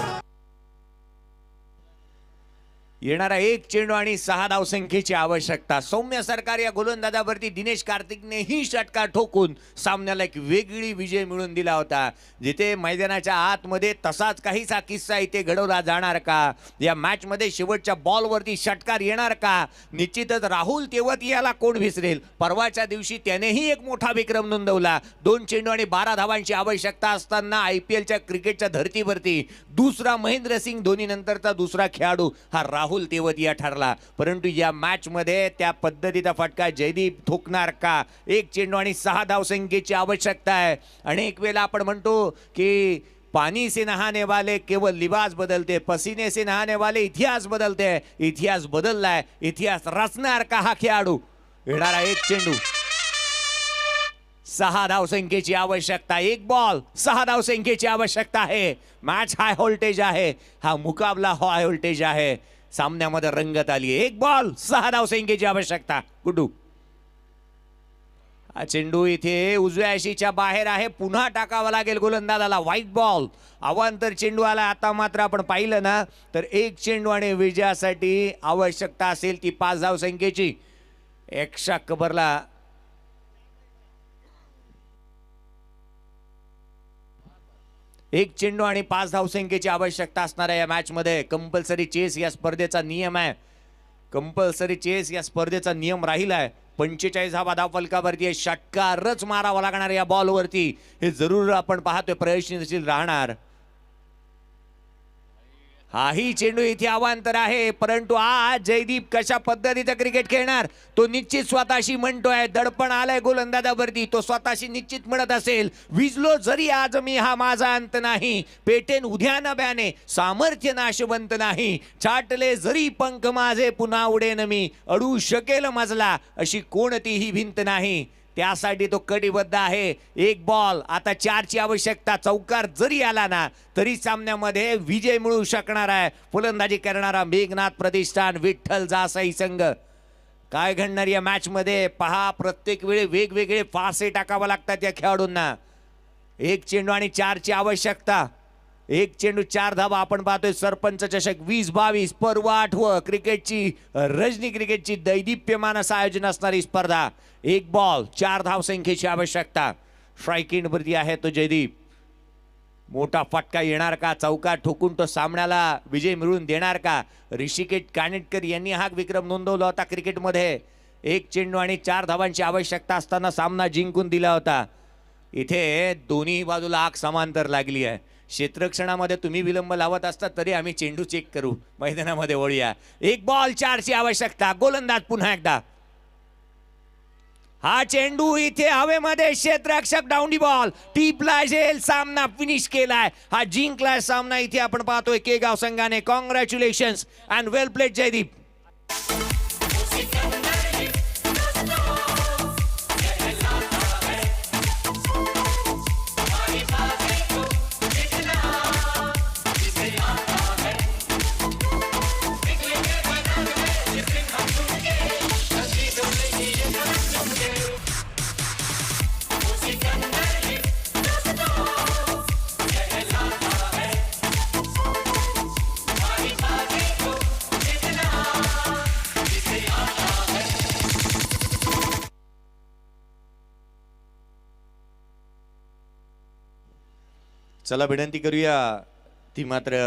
येणारा 1 चेंडू आणि 6 धावसंख्येची आवश्यकता. सौम्य सरकार या गोलंदाजावरती दिनेश कार्तिकने ही षटकार ठोकून सामन्याला एक वेगळी विजय मिळवून दिला होता. जिथे मैदानाच्या आतमध्ये तसाच काहीसा किस्सा इथे घडवला जाणार का? या मॅच मध्ये शेवटच्या बॉलवरती षटकार येणार का? निश्चितच राहुल तेवतियाला कोण विसरेल. परवाच्या दिवशी त्यानेही एक मोठा विक्रम नोंदवला. 2 चेंडू आणि 12 धावांची आवश्यकता असताना IPLच्या क्रिकेटच्या धर्तीवरती दुसरा महेंद्रसिंग धोनी नंतरचा दुसरा खेळाडू हा राहुल तेवतिया ठरला. परंतु या मॅच मध्ये त्या पद्धतीचा फटका जयदीप ठोकणार का? 1 चेंडू आणि 6 धावसंख्येची आवश्यकता आहे. अनेक वेळा आपण म्हणतो की पानी से नहाने वाले केवळ लिबास बदलते, पसीने से नहाने वाले इतिहास बदलते. इतिहास बदललाय, इतिहास रचणार का हा खेळाडू? येणारा 1 चेंडू, 6 धावसंख्येची आवश्यकता. 1 बॉल, 6 धावसंख्येची आवश्यकता आहे. मॅच हाय व्होल्टेज आहे, हा मुकाबला हाय व्होल्टेज आहे. सामन्यामध्ये रंगत आली. 1 बॉल, 6 धावसंख्येची आवश्यकता. गुड्डू हा चेंडू इथे उजव्या अशीच्या बाहेर आहे, पुन्हा टाकावा लागेल गोलंदाजाला. व्हाईट बॉल, अवांतर चेंडू आला. आता मात्र आपण पाहिलं ना तर एक चेंडू आणि विजयासाठी आवश्यकता असेल ती 5 धावसंख्येची. एक्स्ट्रा कव्हरला एक चेंडू आणि 5 धावसंख्येची आवश्यकता असणार आहे या मॅच मध्ये. कंपल्सरी चेस या स्पर्धेचा नियम आहे. कंपल्सरी चेस या स्पर्धेचा नियम राहिलाय. 45 धावा धाव फलकावरती आहे. षटकारच मारावा लागणार या बॉलवरती, हे जरूर आपण पाहतोय प्रयत्नशील राहणार. हाही चेंडू इथे अवांतर आहे, परंतु आज जयदीप कशा पद्धतीचं क्रिकेट खेळणार तो निश्चित स्वतःशी म्हणतोय. दडपण आलंय गोलंदाजावरती, तो स्वतःशी निश्चित म्हणत असेल, विजलो जरी आज मी हा माझा अंत नाही, पेटेन उद्या नव्याने सामर्थ्य नाशवंत नाही, छाटले जरी पंख माझे पुन्हा उडेन मी, अडू शकेल मजला अशी कोणतीही भिंत नाही. त्यासाठी तो कटिबद्ध आहे. एक बॉल, आता 4 ची आवश्यकता. चौकार जरी आला ना तरी सामन्यामध्ये विजय मिळू शकणार आहे. फलंदाजी करणारा मेघनाथ प्रतिष्ठान विठ्ठल जासई संघ. काय घडणार या मॅच मध्ये पहा. प्रत्येक वेळी वेगवेगळे फासे टाकावा लागतात या खेळाडूंना. एक चेंडू आणि 4 ची आवश्यकता. एक चेंडू 4 धावा. आपण पाहतोय सरपंच चषक 2022 पर्व 8 क्रिकेटची रजनी क्रिकेटची दैदिप्यमान असं आयोजन असणारी स्पर्धा. एक बॉल 4 धावसंख्येची आवश्यकता. स्ट्राईक एंड वरती आहे तो जयदीप. मोठा फटका येणार का? चौकार ठोकून तो सामन्याला विजय मिळवून देणार का? ऋषिकेश कानेटकर यांनी हा विक्रम नोंदवला होता क्रिकेटमध्ये. एक चेंडू आणि 4 धावांची आवश्यकता असताना सामना जिंकून दिला होता. इथे दोन्ही बाजूला आग समांतर लागली आहे. क्षेत्ररक्षणामध्ये तुम्ही विलंब लावत असता तरी आम्ही चेंडू चेक करू, मैदानामध्ये वळूया. एक बॉल 4 ची आवश्यकता. गोलंदाज पुन्हा एकदा. हा चेंडू इथे हवेमध्ये, क्षेत्ररक्षक डाऊन दी बॉल टीपला जेल. सामना फिनिश केलाय. हा जिंकलाय सामना. इथे आपण पाहतोय केगाव संघाने. Congratulations and well played Jaydeep. चला विनंती करूया ती मात्र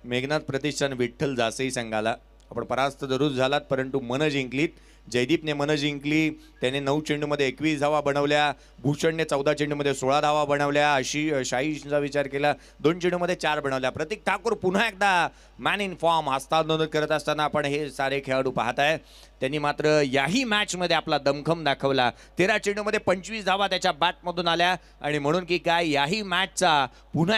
मेघनाथ प्रतिष्ठान विठ्ठल जासई संघाला. आपण परास्त जरूर झालात परंतु मन जिंकलीत. जयदीपने मन जिंकली. त्याने 9 चेंडूमध्ये 21 धावा बनवल्या. भूषणने 14 चेंडूमध्ये 16 धावा बनवल्या. शाहीचा विचार केला 2 चेंडूमध्ये 4 बनवल्या. प्रतीक ठाकूर पुन्हा एकदा मॅन इन फॉर्म हस्तांदोलन करत असताना आपण हे सारे खेळाडू पाहताय. त्यांनी मात्र याही मॅचमध्ये आपला दमखम दाखवला. 13 चेंडूमध्ये 25 धावा त्याच्या बॅटमधून आल्या आणि म्हणून की काय याही मॅचचा पुन्हा